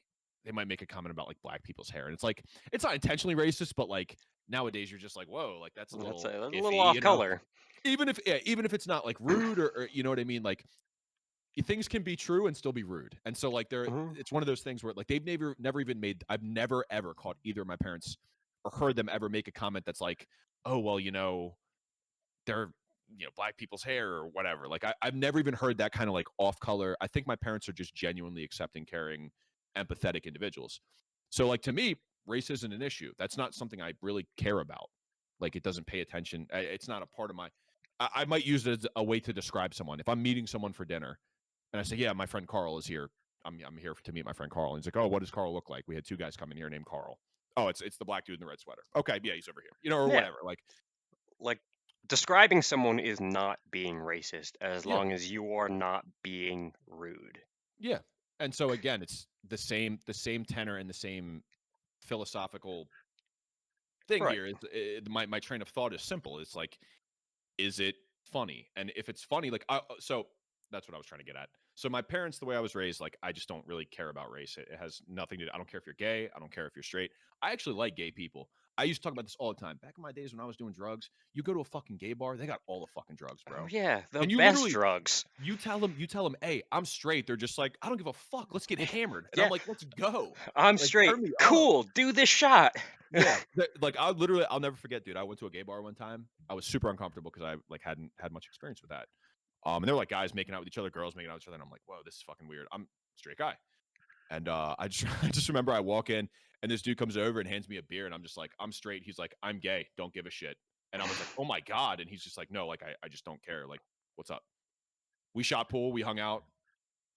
they might make a comment about like black people's hair, and it's like it's not intentionally racist, but like nowadays you're just like whoa, like that's a little That's a little iffy, off color. even if yeah, even if it's not like rude or you know what I mean, like things can be true and still be rude, and so like there, Hmm. it's one of those things where like they've never even made. I've never ever caught either of my parents or heard them ever make a comment that's like, oh well, they're black people's hair or whatever. Like I've never even heard that kind of like off color. I think my parents are just genuinely accepting, caring, empathetic individuals. So like to me, race isn't an issue. That's not something I really care about. Like it doesn't pay attention. It's not a part of my. I might use it as a way to describe someone. If I'm meeting someone for dinner and I say, "Yeah, my friend Carl is here. I'm here to meet my friend Carl." And he's like, "Oh, what does Carl look like?" We had two guys come in here named Carl. Oh, it's the black dude in the red sweater. Okay, yeah, he's over here. Or Yeah. whatever. Like, Like, describing someone is not being racist as yeah, long as you are not being rude. yeah. And so again, it's the same tenor and the same philosophical thing Right. here. Is my train of thought is simple. It's like, is it funny? And if it's funny, like so that's what I was trying to get at. So my parents, the way I was raised, like I just don't really care about race. It has nothing to do. I don't care if you're gay. I don't care if you're straight. I actually like gay people. I used to talk about this all the time. Back in my days when I was doing drugs, you go to a fucking gay bar, they got all the fucking drugs, Oh bro. yeah, the And you best literally drugs. you tell them, "Hey, I'm straight." They're just like, "I don't give a fuck. Let's get hammered." And I'm Yeah, like, "Let's go. I'm Like, straight. turn me up." Cool. Do this shot. Yeah, like I'll never forget, dude. I went to a gay bar one time. I was super uncomfortable because I like hadn't had much experience with that. And there were like guys making out with each other, girls making out with each other, and I'm like, "Whoa, this is fucking weird." I'm a straight guy, and I just I just remember I walk in and this dude comes over and hands me a beer, and I'm just like, "I'm straight." He's like, "I'm gay. Don't give a shit." And I was like, "Oh my god!" And he's just like, "No, like I just don't care. Like, what's up?" We shot pool, we hung out.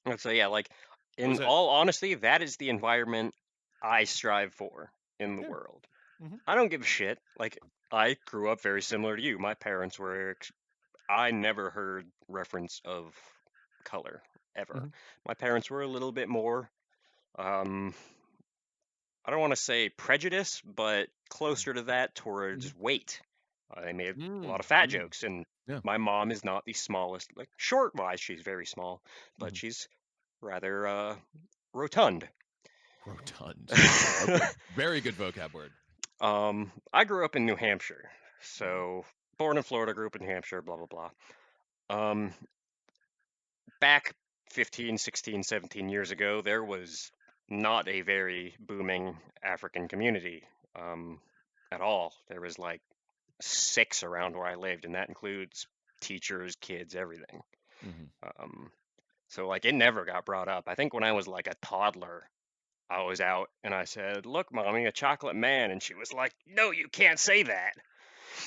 And so yeah, like That in was it. all honesty, that is the environment I strive for in the Yeah. world. Hmm. I don't give a shit. Like I grew up very similar to you. My parents were I never heard reference of color ever. Hmm. My parents were a little bit more um I don't want to say prejudice, but closer to that Hmm. towards weight. They made a lot Mm, of fat mm, jokes, and yeah. my mom is not the smallest. Like short wise, she's very small, but Mhm. she's rather rotund. Rotund. Okay. Very good vocab word. I grew up in New Hampshire, Mhm. so born in Florida, grew up in New Hampshire, blah blah blah. Um, back 15, 16, 17 years ago, there was not a very booming African community um, at all. There was like six around where I lived, and that includes teachers, kids, everything. Mhm. Um, so like it never got brought up. I think when I was like a toddler, I was out and I said, "Look, mommy, a chocolate man," and she was like, "No, you can't say that."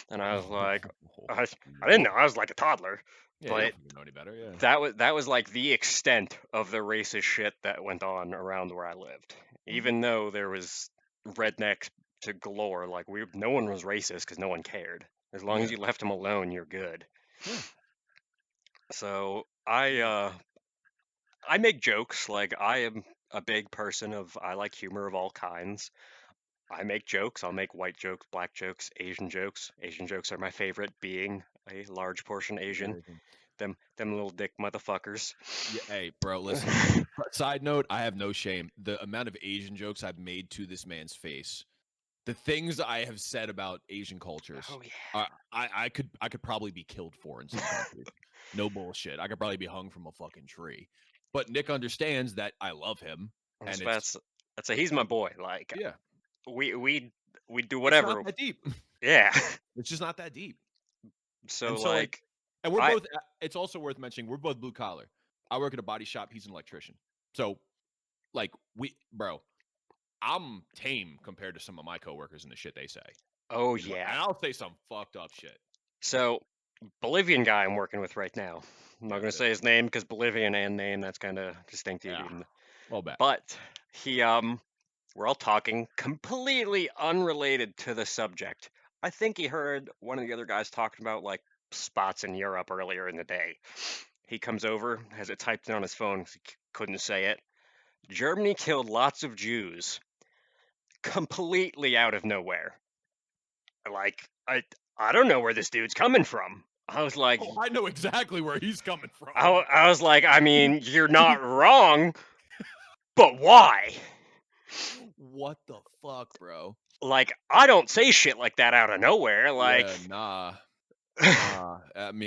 And I was like, I, I didn't know. No. I was like a toddler, Yeah, you don't but fucking know any better, yeah. that was like the extent of the racist shit that went on around where I lived. Mhm. Even though there was rednecks to galore, like no one was racist because no one cared. As long as Yeah. you left them alone, you're good. Yeah. So Yeah. I make jokes. Like I am a big person of I like humor of all kinds. I make jokes. I'll make white jokes, black jokes, Asian jokes. Asian jokes are my favorite, being a large portion Asian. Amazing. Them little dick motherfuckers. Yeah, hey, bro, listen. Side note, I have no shame. The amount of Asian jokes I've made to this man's face, the things I have said about Asian cultures, Oh I could probably be killed for in some countries. No bullshit. I could probably be hung from a fucking tree. But Nick understands that I love him, yeah. and it's That's a he's my boy. Like yeah, we we we do it's not whatever. that deep. Yeah. It's just not that deep. So And so like, like and we're I both. It's also worth mentioning we're both blue collar. I work at a body shop. He's an electrician. So like bro, I'm tame compared to some of my coworkers and the shit they say. oh You know, yeah. and I'll say some fucked up shit. So Bolivian guy I'm working with right now. I'm not Yeah, gonna say his name because Bolivian and name that's kind of distinctive. yeah. Even, Well, bet. but he we're all talking completely unrelated to the subject. I think he heard one of the other guys talking about like spots in Europe earlier in the day. He comes over, has it typed in on his phone 'cause he couldn't say it. Germany killed lots of Jews completely out of nowhere. Like I don't know where this dude's coming from. I was like, Oh, I know exactly where he's coming I, from. I was like, I mean, you're not wrong, but why? What the fuck, bro? Like, I don't say shit like that out of nowhere. Like, Yeah, nah, nah. I and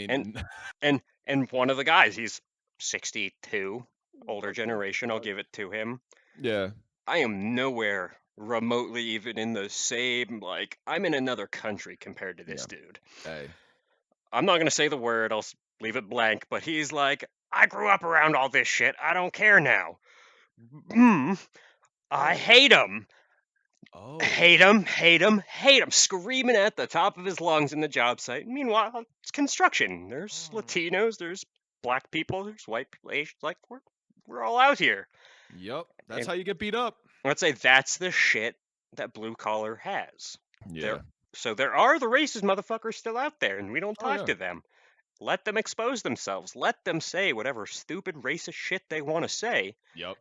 mean, and one of the guys, he's 62, older what the generation. I'll fuck? give it to him. Yeah, I am nowhere remotely even in the same. Like, I'm in another country compared to yeah. this dude. Hey, I'm not gonna say the word. Leave it blank. But he's like, I grew up around all this shit. I don't care now. Hmm. I oh, hate him. oh, Hate him, hate him, hate him, screaming at the top of his lungs in the job site. Meanwhile, it's construction. There's mm. Latinos, there's black people, there's white people, Asians. Like we're all out here. Yep. That's And how you get beat up. I'd say that's the shit that blue collar has. There, Yeah. so there are the racist motherfuckers still out there, and we don't Oh talk yeah. to them. Let them expose themselves. Let them say whatever stupid racist shit they want to say, Yep.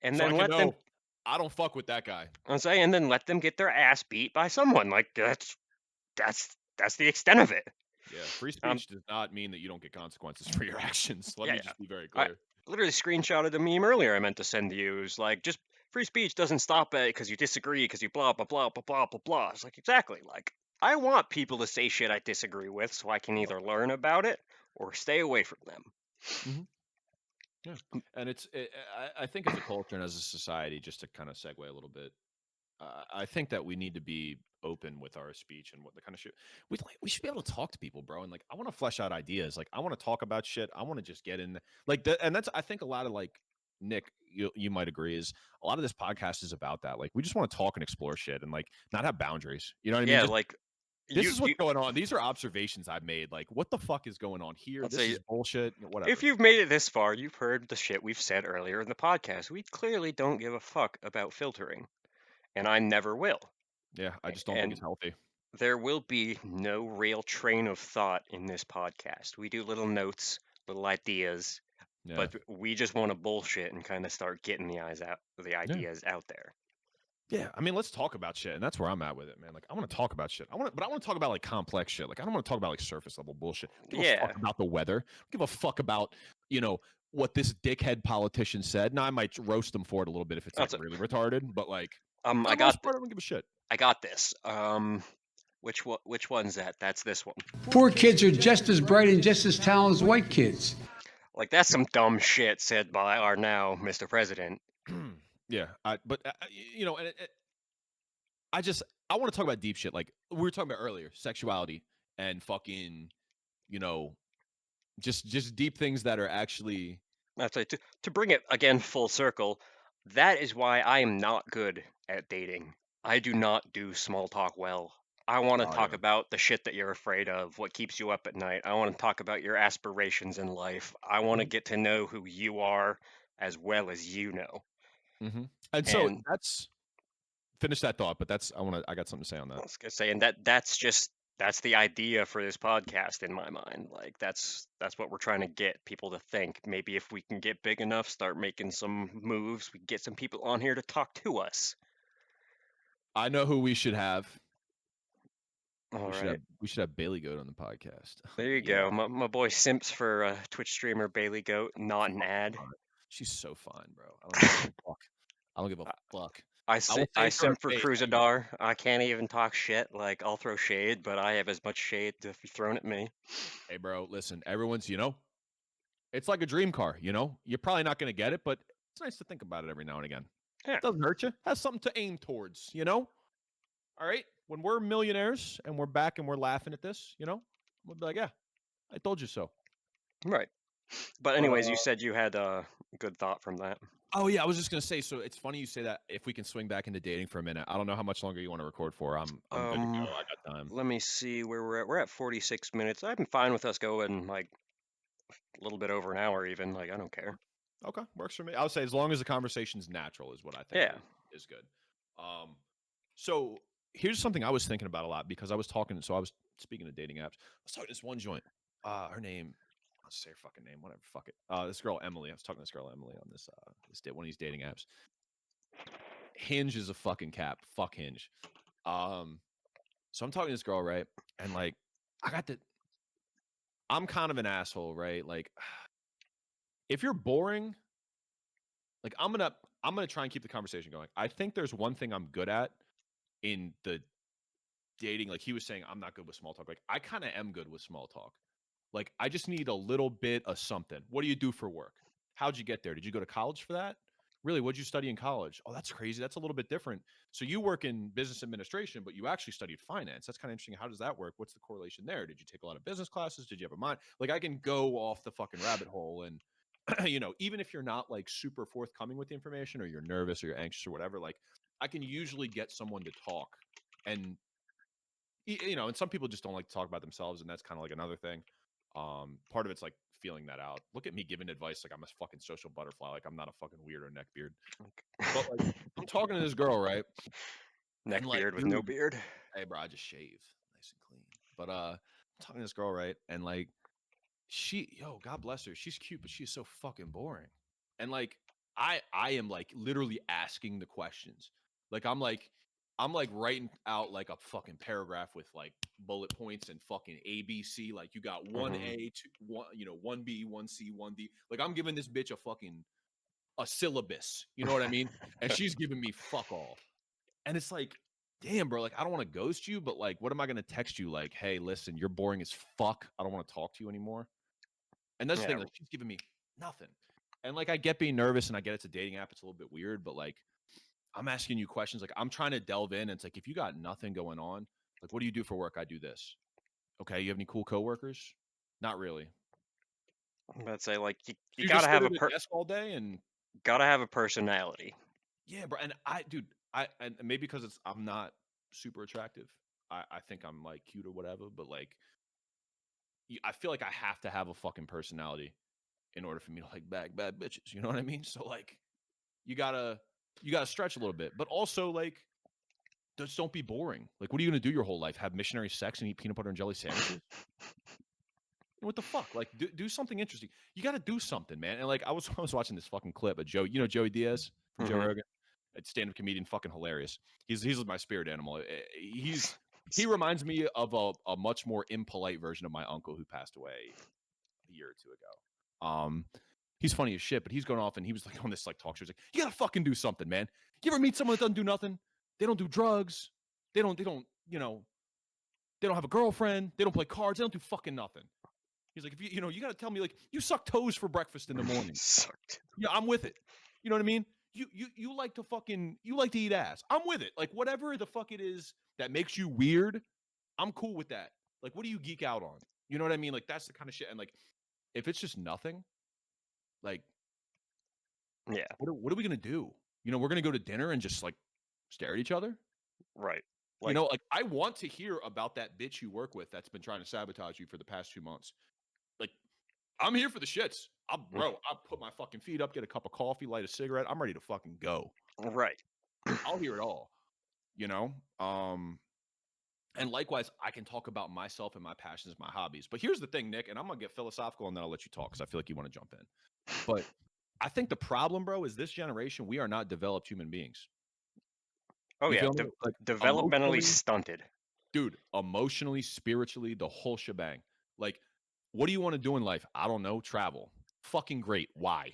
and So I then can let them know I don't fuck with that guy. and then let them get their ass beat by someone. Like that's the extent of it. Yeah, free Um, speech does not mean that you don't get consequences for your actions. Let yeah, me yeah. just be very I clear. literally screenshotted a meme earlier I meant to send you. It was like, just free speech doesn't stop at because you disagree because you blah blah blah blah blah blah blah. It's like exactly like I want people to say shit I disagree with so I can Yep. either learn about it or stay away from them. Mhm. Yeah, and I think as a culture and as a society, just to kind of segue a little bit, I think that we need to be open with our speech and what the kind of shit we should be able to talk to people, bro. And like, I want to flesh out ideas. Like, I want to talk about shit. I want to just get in, like, and that's I think a lot of like Nick, you might agree, is a lot of this podcast is about that. Like, we just want to talk and explore shit and like not have boundaries. You know what I mean? Yeah, Just like this you is what's you going on. These are observations I've made. Like, what the fuck is going on here? let's This say is bullshit. if Whatever. you've made it this far, you've heard the shit we've said earlier in the podcast. We clearly don't give a fuck about filtering, and I never will. Yeah, I just don't think And it's healthy. there will be no real train of thought in this podcast. We do little notes, little ideas, Yeah. but we just want to bullshit and kind of start getting the Yeah. ideas out there. Yeah, I mean, let's talk about shit, and that's where I'm at with it, man. Like, I want to talk about shit. But I want to talk about like complex shit. Like, I don't want to talk about like surface level bullshit. I don't give a fuck Yeah, about the weather. I don't give a fuck about you know what this dickhead politician said. Now I might roast them for it a little bit if it's like That's it. really retarded, but like for I the most got part, I don't give a shit. I got this. Which one's that? That's this one. Poor kids are just as bright and just as talented as white kids. Like that's some dumb shit said by our now Mr. President. Yeah, you know, and I just I want to talk about deep shit. Like we were talking about earlier, sexuality and fucking, you know, just deep things that are actually. That's like to bring it again full circle. That is why I am not good at dating. I do not do small talk well. I want to Oh talk yeah. about the shit that you're afraid of, what keeps you up at night. I want to talk about your aspirations in life. I want to Mhm, get to know who you are as well as you know. mhm. And so And that's finish that thought, but I got something to say on I that. was gonna say, and that's the idea for this podcast in my mind. Like that's what we're trying to get people to think. Maybe if we can get big enough, start making some moves, we can get some people on here to talk to us. I know who we should have. All right. We should have Bailey Goat on the podcast. There you Yeah. go. My boy Simps for Twitch streamer Bailey Goat, not an ad. Fine. She's so fine, bro. I don't give a fuck. I don't give a fuck. I will I say to her simp for face, hey, Cruzadar. I can't even talk shit. Like I'll throw shade, but I have as much shade to be thrown at me. hey, bro, listen, everyone's, it's like a dream car, You're probably not gonna get it, but it's nice to think about it every now and again. Yeah. Doesn't hurt you. Has something to aim towards. All right. When we're millionaires and we're back and we're laughing at this, we'll be like, yeah, I told you so. Right. But But anyways, you said you had a good thought from that. oh yeah, I was just gonna say. So it's funny you say that. If we can swing back into dating for a minute, I don't know how much longer you want to record for. I'm good to Um, go. I got time. Let me see where we're at. We're at 46 minutes. I'm fine with us going like a little bit over an hour even. Like I don't care. Okay, works for me. I would say as long as the conversation's natural is what I think Yeah. is good. Um, so here's something I was thinking about a lot because I was talking. So I was speaking of dating apps. I was talking to this one joint. Her name. I'll say her fucking name. Whatever. Fuck it. This girl Emily. I was talking to this girl Emily on this one of these dating apps. Hinge is a fucking cap. Fuck Hinge. Um, so I'm talking to this girl, right? And like, I got the. I'm kind of an asshole, right? Like, if you're boring, like I'm gonna try and keep the conversation going. I think there's one thing I'm good at in the dating. Like he was saying, I'm not good with small talk. Like I kind of am good with small talk. Like I just need a little bit of something. What do you do for work? How'd you get there? Did you go to college for that? Really? What'd you study in college? Oh, that's crazy. That's a little bit different. So you work in business administration, but you actually studied finance. That's kind of interesting. How does that work? What's the correlation there? Did you take a lot of business classes? Did you have a mind? Like I can go off the fucking rabbit hole and even if you're not like super forthcoming with the information or you're nervous or you're anxious or whatever, like I can usually get someone to talk. And and some people just don't like to talk about themselves, and that's kind of like another thing. Part of it's like feeling that out. Look at me giving advice like I'm a fucking social butterfly, like I'm not a fucking weirdo neckbeard. But like I'm talking to this girl, right? And Neck like, beard with no dude, beard. hey bro, I just shave nice and clean. But I'm talking to this girl, right? And like God bless her. She's cute, but she's so fucking boring. And like I am like literally asking the questions. Like I'm like writing out like a fucking paragraph with like bullet points and fucking ABC. Like you got one Hmm. A, two, one, 1B, 1C, 1D. Like I'm giving this bitch a syllabus. You know what I mean? And she's giving me fuck all. And it's like, damn, bro, like I don't want to ghost you, but like, what am I gonna text you? Like, hey, listen, you're boring as fuck. I don't want to talk to you anymore. And that's the Yeah. thing, like she's giving me nothing. And like I get being nervous and I get it's a dating app, it's a little bit weird, but like I'm asking you questions, like I'm trying to delve in. And it's like if you got nothing going on, like what do you do for work? I do this. Okay, you have any cool coworkers? Not really. I'd say like you You just gotta sit have at a desk all day and gotta have a personality. yeah, bro. And dude, and maybe because I'm not super attractive. I think I'm like cute or whatever, but like I feel like I have to have a fucking personality in order for me to like bag bad bitches. You know what I mean? So like you gotta stretch a little bit, but also like just don't be boring. Like, what are you gonna do your whole life? Have missionary sex and eat peanut butter and jelly sandwiches? What the fuck? Like, do something interesting. You got to do something, man. And like, I was watching this fucking clip of Joe. You know Joey Diaz from Joe Hmm. Rogan, a stand-up comedian, fucking hilarious. He's my spirit animal. He reminds me of a much more impolite version of my uncle who passed away a year or two ago. He's funny as shit, but he's going off and he was like on this like talk show. He's like, you gotta fucking do something, man. You ever meet someone that doesn't do nothing? They don't do drugs. They don't, you know, they don't have a girlfriend. They don't play cards. They don't do fucking nothing. He's like, if you got to tell me, like, you suck toes for breakfast in the morning. Sucked. Yeah, I'm with it. You know what I mean? You like to eat ass. I'm with it. Like, whatever the fuck it is that makes you weird, I'm cool with that. Like, what do you geek out on? You know what I mean? Like, that's the kind of shit. And like, if it's just nothing, like, Yeah, what are we gonna do? We're gonna go to dinner and just like stare at each other. right. You Like, know, like I want to hear about that bitch you work with that's been trying to sabotage you for the past 2 months. Like, I'm here for the shits. I'll put my fucking feet up, get a cup of coffee, light a cigarette. I'm ready to fucking go. right. I'll hear it all, you know? And likewise, I can talk about myself and my passions, my hobbies. But here's the thing, Nick, and I'm gonna get philosophical and then I'll let you talk because I feel like you want to jump in. But I think the problem, bro, is this generation, we are not developed human beings. Oh You yeah, feel me? Like developmentally emotionally, stunted. dude, emotionally, spiritually, the whole shebang. Like, what do you want to do in life? I don't know. Travel. Fucking great. Why?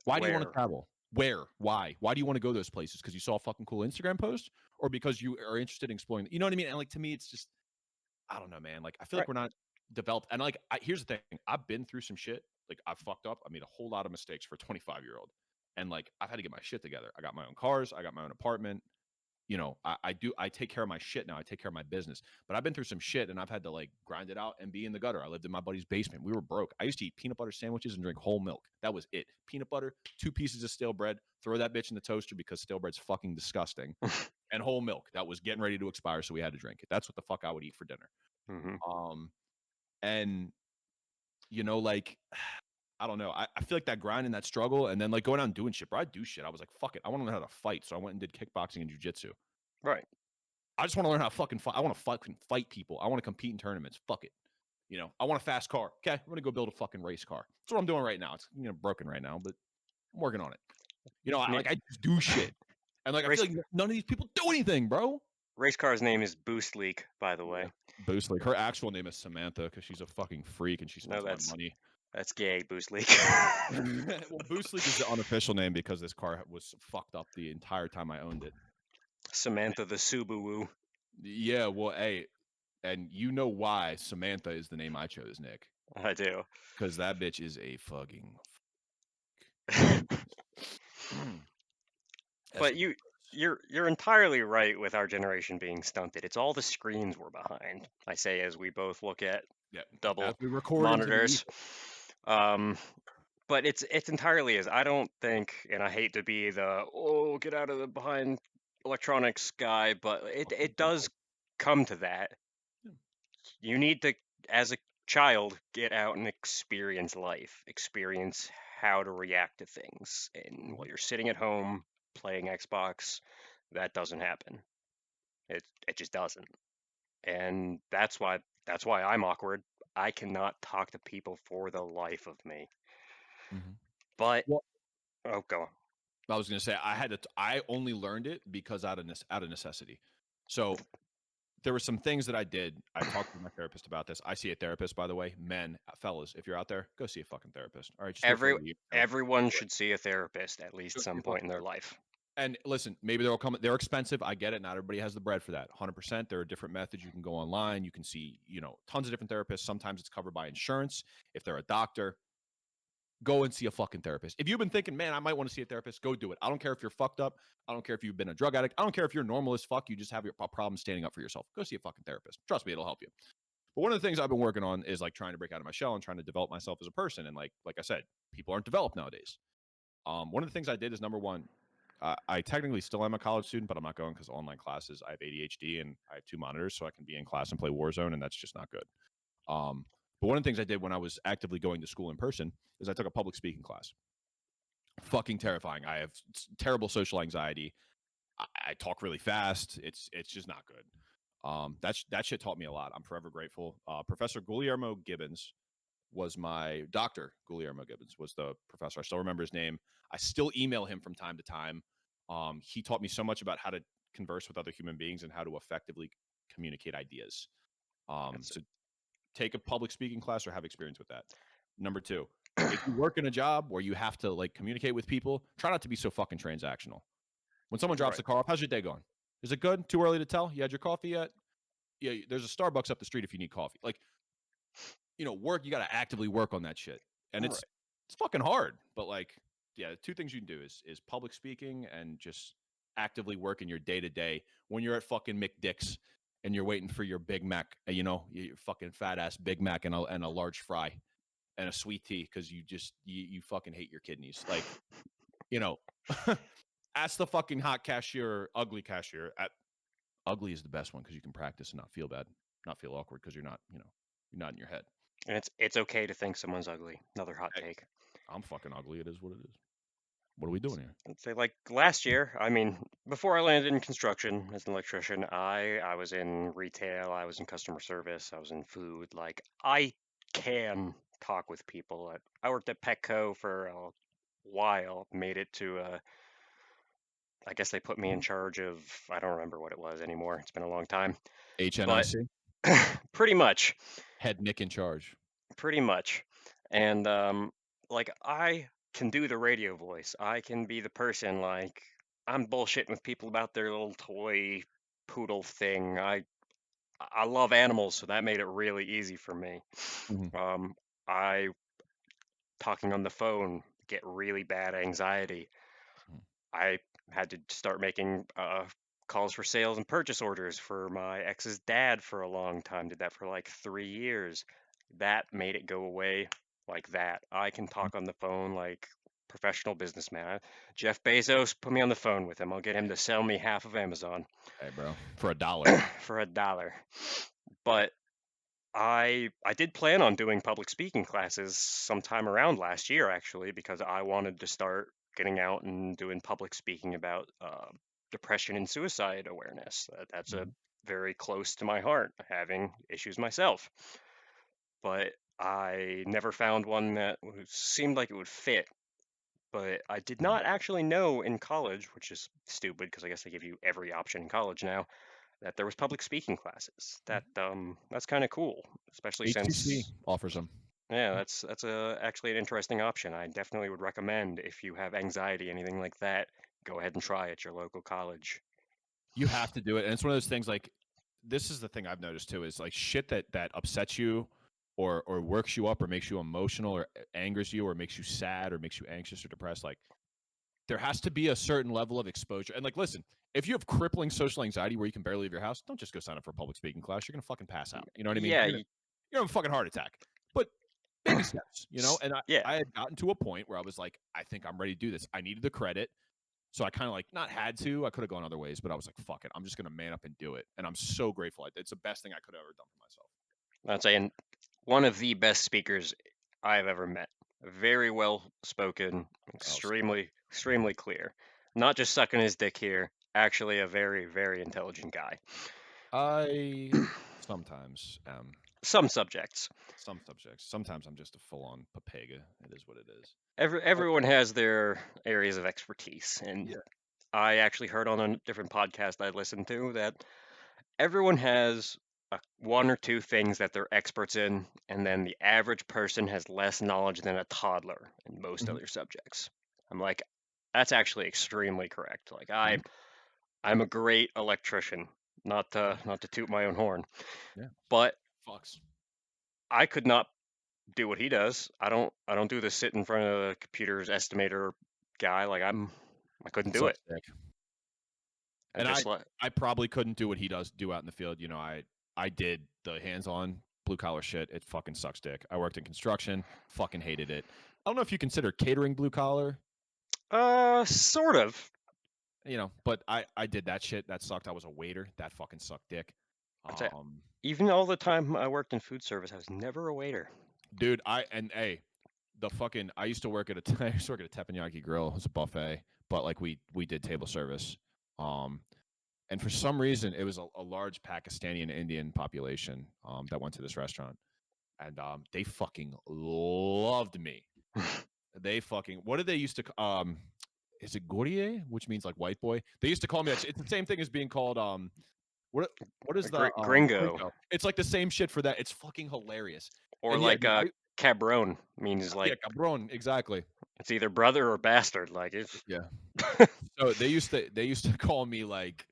Why do you want to Where? travel? Where? Why? Why do you want to go those places? Because you saw a fucking cool Instagram post, or because you are interested in exploring? You know what I mean? And like to me, it's just I don't know, man. Like I feel like Right. we're not developed. And like here's the thing: I've been through some shit. Like I fucked up. I made a whole lot of mistakes for a 25-year-old, and like I've had to get my shit together. I got my own cars. I got my own apartment. I take care of my shit now. I take care of my business. But I've been through some shit and I've had to like grind it out and be in the gutter. I lived in my buddy's basement. We were broke. I used to eat peanut butter sandwiches and drink whole milk. That was it. Peanut butter, 2 pieces of stale bread, throw that bitch in the toaster because stale bread's fucking disgusting. And whole milk that was getting ready to expire, so we had to drink it. That's what the fuck I would eat for dinner. Mm-hmm. And like I don't know. I feel like that grind and that struggle, and then like going out and doing shit, bro. I do shit. I was like, fuck it. I want to learn how to fight. So I went and did kickboxing and jujitsu. Right. I just want to learn how to fucking fight. I want to fucking fight people. I want to compete in tournaments. Fuck it. I want a fast car. Okay, I'm gonna go build a fucking race car. That's what I'm doing right now. It's broken right now, but I'm working on it. I just do shit, and like I Race feel like none of these people do anything, bro. race car's name is Boost Leak, by the Yeah. way. Boost League. Her actual name is Samantha because she's a fucking freak and she No, spends my money. that's gay, Boost Leak. Well, Boost League is the unofficial name because this car was fucked up the entire time I owned it. Samantha the Subaru. Yeah, well, hey, and you know why Samantha is the name I chose, Nick? I do. Because that bitch is a fucking. But you're entirely right with our generation being stunted. It's all the screens we're behind. I say as we both look at double as we record monitors. But it's entirely is. I don't think, and I hate to be the get out of the behind electronics guy, but it does come to that. Yeah. You need to, as a child, get out and experience life, experience how to react to things. And while you're sitting at home playing Xbox, that doesn't happen. It just doesn't. And that's why I'm awkward. I cannot talk to people for the life of me. But Well, oh, go on. I was gonna say I only learned it because out of necessity. So there were some things that I did. I talked to my therapist about this. I see a therapist, by the way. Men, fellas, if you're out there, go see a fucking therapist. All right, just do it for a year. Everyone should see a therapist at least Go see a some point fucking in their therapist. life. And listen, maybe they're expensive. I get it. Not everybody has the bread for that. 100%. There are different methods. You can go online. You can see, tons of different therapists. Sometimes it's covered by insurance. If they're a doctor, go and see a fucking therapist. If you've been thinking, man, I might want to see a therapist, go do it. I don't care if you're fucked up. I don't care if you've been a drug addict. I don't care if you're normal as fuck. You just have a problem standing up for yourself. Go see a fucking therapist. Trust me, it'll help you. But one of the things I've been working on is like trying to break out of my shell and trying to develop myself as a person. And like I said, people aren't developed nowadays. One of the things I did is number one, I technically still am a college student, but I'm not going because online classes. I have ADHD and I have 2 monitors, so I can be in class and play Warzone, and that's just not good. But one of the things I did when I was actively going to school in person is I took a public speaking class. Fucking terrifying. I have terrible social anxiety. I talk really fast. It's just not good. That shit taught me a lot. I'm forever grateful. Professor Guillermo Gibbons was my doctor. Guillermo Gibbons was the professor. I still remember his name. I still email him from time to time. He taught me so much about how to converse with other human beings and how to effectively communicate ideas. So take a public speaking class or have experience with that. Number 2, if you work in a job where you have to like communicate with people, try not to be so fucking transactional. When someone drops Right. the car off, how's your day going? Is it good? Too early to tell? You had your coffee yet? Yeah, there's a Starbucks up the street if you need coffee. Like, work, you got to actively work on that shit. And Right. it's fucking hard. But like, yeah, two things you can do is public speaking and just actively work in your day to day when you're at fucking McDick's and you're waiting for your Big Mac, your fucking fat ass Big Mac and a large fry and a sweet tea because you fucking hate your kidneys. Like, ask the fucking hot cashier, ugly cashier. Ugly is the best one because you can practice and not feel bad, not feel awkward because you're not in your head. And it's okay to think someone's ugly. Another hot Hey, take. I'm fucking ugly. It is what it is. What are we doing here? I'd say like last year, I mean, before I landed in construction as an electrician, I was in retail, I was in customer service, I was in food. Like I can talk with people. I worked at Petco for a while, made it to I guess they put me in charge of I don't remember what it was anymore. It's been a long time. But HNIC, pretty much. head Nick in charge. Pretty much. And like I can do the radio voice. I can be the person like I'm bullshitting with people about their little toy poodle thing. I love animals, so that made it really easy for me. Mhm. I talking on the phone get really bad anxiety. Mhm. I had to start making calls for sales and purchase orders for my ex's dad for a long time. Did that for like 3 years. That made it go away like that. I can talk on the phone like professional businessman. Jeff Bezos, put me on the phone with him. I'll get him to sell me half of Amazon Hey, bro, for $1. for $1. But I did plan on doing public speaking classes sometime around last year, actually, because I wanted to start getting out and doing public speaking about depression and suicide awareness. That's a Mhm. very close to my heart, having issues myself. But I never found one that seemed like it would fit. But I did Mhm. not actually know in college, which is stupid because I guess they give you every option in college now, that there was public speaking classes. That's kind of cool, especially HTC since offers them. yeah, that's actually an interesting option. I definitely would recommend if you have anxiety, anything like that, go ahead and try at your local college. You have to do it, and it's one of those things. Like, this is the thing I've noticed too is like shit that upsets you, or works you up, or makes you emotional, or angers you, or makes you sad, or makes you anxious or depressed. Like, there has to be a certain level of exposure. And like, listen, if you have crippling social anxiety where you can barely leave your house, don't just go sign up for a public speaking class. You're gonna fucking pass out. You know what I mean? Yeah, You're gonna have a fucking heart attack. But baby steps, And yeah. I had gotten to a point where I was like, I think I'm ready to do this. I needed the credit. So I kind of like not had to. I could have gone other ways, but I was like, fuck it. I'm just gonna man up and do it. And I'm so grateful. It's the best thing I could have ever done for myself. I'd say one of the best speakers I've ever met. Very well spoken, Oh, stop. extremely clear. Not just sucking his dick here. Actually, a very, very intelligent guy. I sometimes am. Some subjects. Some subjects. Sometimes I'm just a full on papega. It is what it is. Everyone has their areas of expertise, and Yeah. I actually heard on a different podcast I listened to that everyone has one or two things that they're experts in, and then the average person has less knowledge than a toddler in most Mhm. other subjects. I'm like, that's actually extremely correct. Like Mhm. I'm a great electrician, not to toot my own horn, Yeah. but Fucks. I could not do what he does. I don't do the sit in front of the computer's estimator guy. Like I couldn't It do it. sucks dick. I And just like I probably couldn't do what he does do out in the field. I did the hands-on blue collar shit. It fucking sucks dick. I worked in construction, fucking hated it. I don't know if you consider catering blue collar, sort of. but I did that shit. That sucked. I was a waiter. That fucking sucked dick. I'd say Um even all the time I worked in food service, I was never a waiter. dude, I used to work at I used to work at a teppanyaki grill. It was a buffet, but like we did table service. Um and for some reason it was a large Pakistani and Indian population that went to this restaurant. And they fucking loved me. They fucking what did they used to is it Gourier, which means like white boy? They used to call me that. It's the same thing as being called what what is the Gringo, gringo? It's like the same shit for that. It's fucking hilarious. or And yeah, like dude, cabron means Yeah, like cabron, exactly. it's either brother or bastard. Like it's Yeah. So they used to call me like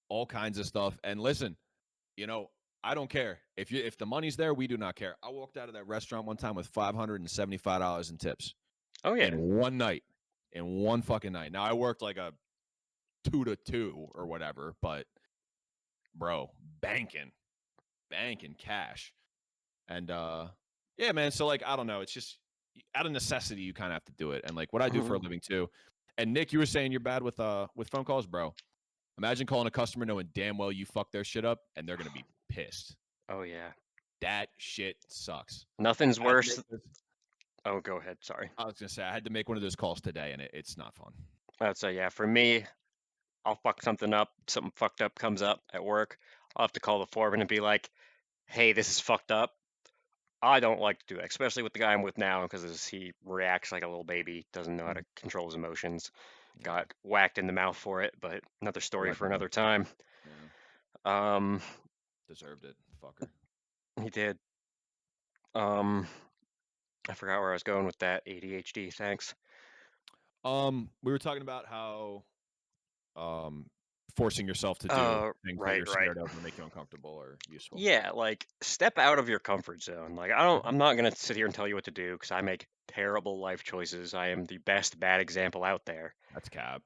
all kinds of stuff. And listen, you know, I don't care if the money's there. We do not care. I walked out of that restaurant one time with $575 in tips oh yeah. in one night, in one fucking night. Now I worked like a 2 to 2 or whatever, but bro, banking cash. And yeah, man. So like, I don't know. It's just out of necessity, you kind of have to do it. And like what I do for a living too. And Nick, you were saying you're bad with phone calls, bro. Imagine calling a customer knowing damn well you fucked their shit up and they're gonna be pissed. Oh yeah. That shit sucks. Nothing's I had to worse. make this- Oh, go ahead. Sorry. I was gonna say I had to make one of those calls today, and it's not fun. So yeah, for me, I'll fuck something up. Something fucked up comes up at work. I'll have to call the foreman and be like, "Hey, this is fucked up." I don't like to do that, especially with the guy I'm with now, because he reacts like a little baby, doesn't know how to control his emotions. Got whacked in the mouth for it, but another story for another time. Yeah, Um, deserved it, fucker. he did. I forgot where I was going with that. ADHD. Thanks. We were talking about how forcing yourself to do things that Right, you're right. scared of will make you uncomfortable or useful. Yeah, like step out of your comfort zone. Like I'm not gonna sit here and tell you what to do because I make terrible life choices. I am the best bad example out there. That's cap.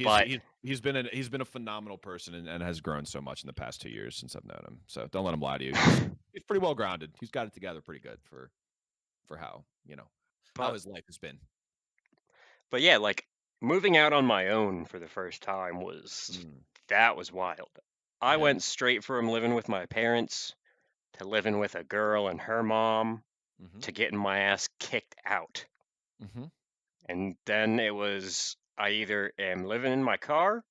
But He's been a phenomenal person and has grown so much in the past 2 years since I've known him. So don't let him lie to you. He's pretty well grounded. He's got it together pretty good for how how but his life has been. but yeah, like moving out on my own for the first time was that was wild. I Yeah. went straight from living with my parents to living with a girl and her mom to getting my ass kicked out. And then it was I either am living in my car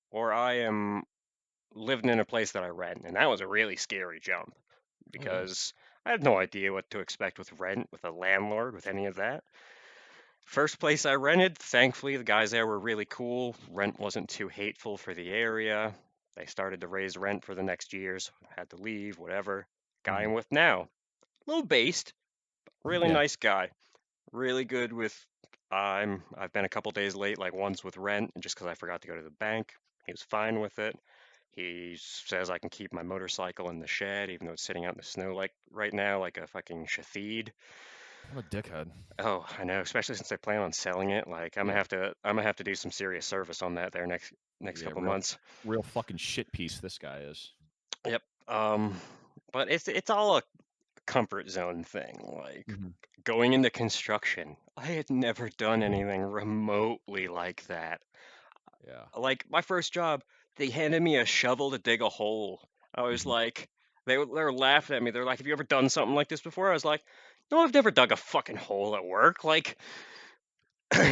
or I am living in a place that I rent. And that was a really scary jump because I had no idea what to expect with rent, with a landlord, with any of that. First place I rented, thankfully, the guys there were really cool. Rent wasn't too hateful for the area. They started to raise rent for the next years. Had to leave, whatever. Guy I'm with now, a little based, really Yeah. nice guy. Really good with. I've been a couple days late, like once with rent, just because I forgot to go to the bank. He was fine with it. He says I can keep my motorcycle in the shed, even though it's sitting out in the snow like right now, like a fucking shatheed. What a dickhead. Oh, I know, especially since I plan on selling it. Like I'm Yeah. gonna have to do some serious service on that there next Yeah, couple months. real fucking shit piece this guy is. Yep. But it's all a comfort zone thing. Like going into construction, I had never done anything remotely like that. Yeah. Like my first job, they handed me a shovel to dig a hole. I was like, they were laughing at me. They're like, "Have you ever done something like this before?" I was like, "No, I've never dug a fucking hole at work." Like, What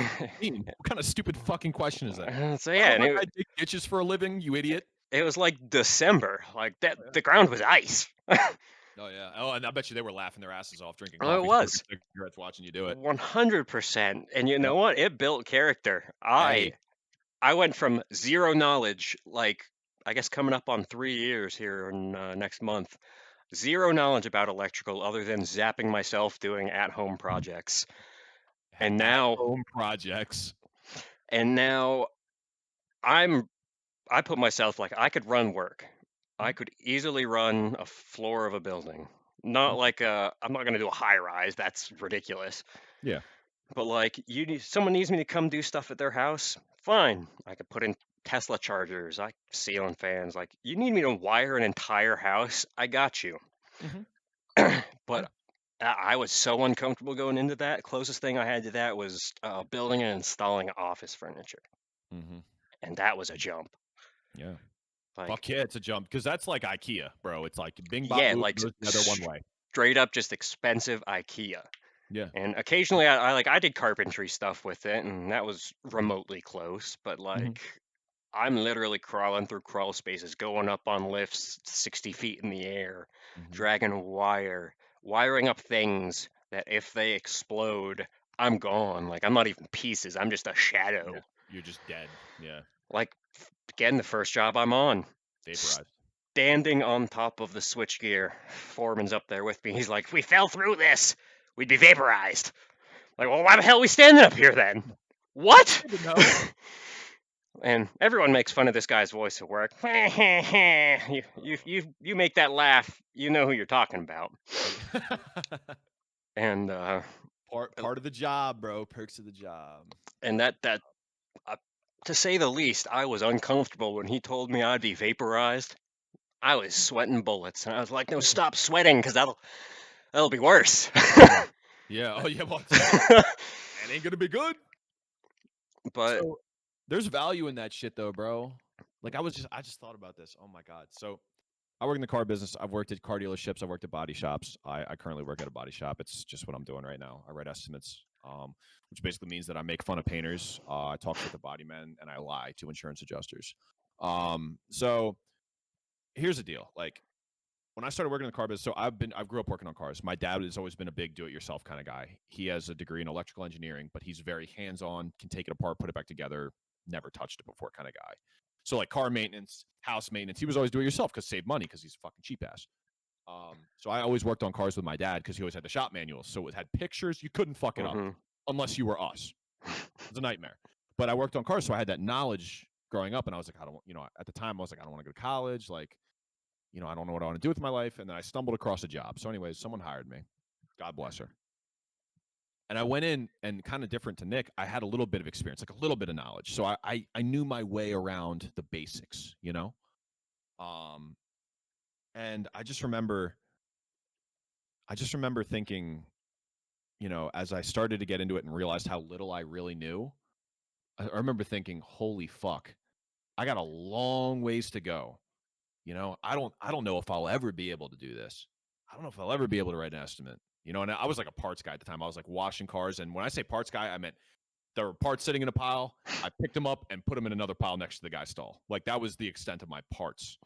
kind of stupid fucking question is that? so I yeah, don't and know my guy dig ditches for a living, you idiot. it was like December. Like that, the ground was ice. Oh yeah. Oh, and I bet you they were laughing their asses off, drinking Oh, it coffee, was smoking cigarettes, watching you do it. 100%. And you Yep. know what? It built character. Hey. I went from zero knowledge, like I guess coming up on 3 years here in next month. Zero knowledge about electrical other than zapping myself doing at-home projects. And At now home projects. and now I put myself like I could run work. I could easily run a floor of a building. Not like I'm not going to do a high rise. That's ridiculous. Yeah. But like someone needs me to come do stuff at their house, fine. I could put in Tesla chargers, ceiling fans. Like you need me to wire an entire house, I got you. But I was so uncomfortable going into that. Closest thing I had to that was building and installing office furniture, and that was a jump. Yeah. Like Fuck yeah, it's a jump because that's like IKEA, bro. It's like Bing Bop yeah, Boop like goes the other one way. straight up just expensive IKEA. Yeah. And occasionally I did carpentry stuff with it, and that was remotely close. But like I'm literally crawling through crawl spaces, going up on lifts 60 feet in the air, dragging wire, wiring up things that if they explode, I'm gone. Like I'm not even pieces. I'm just a shadow. Yeah. You're just dead. Yeah. Like again, the first job I'm on, Vaporized. standing on top of the switchgear. Foreman's up there with me. He's like, "We fell through this. we'd be vaporized. Like, well, why the hell are we standing up here then? What? Good to know. And everyone makes fun of this guy's voice at work. You make that laugh, you know who you're talking about. And part of the job, bro. Perks of the job. and that to say the least, I was uncomfortable when he told me I'd be vaporized. I was sweating bullets, and I was like, "No, stop sweating, because that'll be worse." Yeah. Oh yeah. Well, it ain't gonna be good. But So there's value in that shit, though, bro. Like I just thought about this. Oh my god. So I work in the car business. I've worked at car dealerships. I've worked at body shops. I currently work at a body shop. It's just what I'm doing right now. I write estimates, which basically means that I make fun of painters. I talk shit to body men, and I lie to insurance adjusters. So here's the deal. Like when I started working in the car business, so I grew up working on cars. My dad has always been a big do-it-yourself kind of guy. He has a degree in electrical engineering, but he's very hands-on, can take it apart, put it back together, never touched it before kind of guy. So like car maintenance, house maintenance, he was always do-it-yourself because save money because he's a fucking cheap ass. So I always worked on cars with my dad because he always had the shop manuals. So it had pictures. You couldn't fuck it up unless you were us. It was a nightmare. But I worked on cars, so I had that knowledge growing up, and I was like, I don't, at the time I was like, I don't want to go to college. Like, I don't know what I want to do with my life. And then I stumbled across a job. So anyways, someone hired me. God bless her. And I went in, and kind of different to Nick, I had a little bit of experience, like a little bit of knowledge. So I knew my way around the basics, and I just remember thinking, as I started to get into it and realized how little I really knew, I remember thinking, holy fuck, I got a long ways to go. I don't know if I'll ever be able to do this. I don't know if I'll ever be able to write an estimate. And I was like a parts guy at the time. I was like washing cars, and when I say parts guy, I meant there were parts sitting in a pile. I picked them up and put them in another pile next to the guy's stall. Like that was the extent of my parts.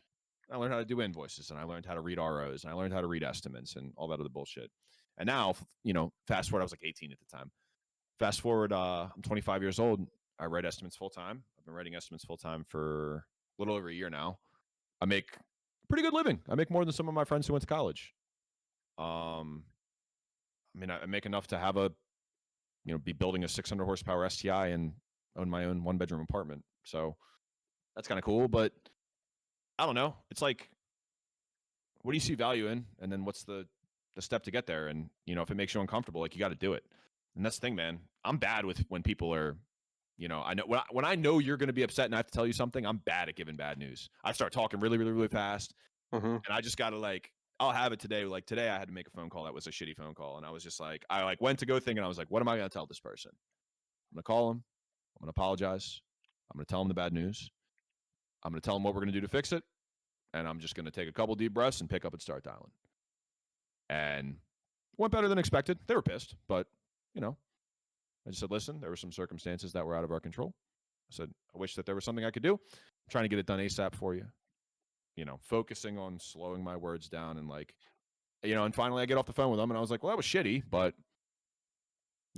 I learned how to do invoices, and I learned how to read ROs, and I learned how to read estimates and all that other bullshit. And now, fast forward, I was like 18 at the time. Fast forward, I'm 25 years old. I write estimates full time. I've been writing estimates full time for a little over a year now. I make a pretty good living. I make more than some of my friends who went to college. I mean, I make enough to have be building a 600 horsepower STI and own my own 1-bedroom apartment. So that's kind of cool. But I don't know. It's like, what do you see value in? And then what's the step to get there? And, if it makes you uncomfortable, like you got to do it. And that's the thing, man. I'm bad with when people are, I know when I know you're going to be upset and I have to tell you something, I'm bad at giving bad news. I start talking really, really, really fast. And I just got to I'll have it today. Like today I had to make a phone call. That was a shitty phone call. And I was just like, I went to go thinking, I was like, what am I going to tell this person? I'm going to call him. I'm going to apologize. I'm going to tell him the bad news. I'm going to tell him what we're going to do to fix it. And I'm just going to take a couple deep breaths and pick up and start dialing. And went better than expected. They were pissed, but I just said, listen, there were some circumstances that were out of our control. I said, I wish that there was something I could do. I'm trying to get it done ASAP for you. Focusing on slowing my words down and and finally I get off the phone with them and I was like, well, that was shitty, but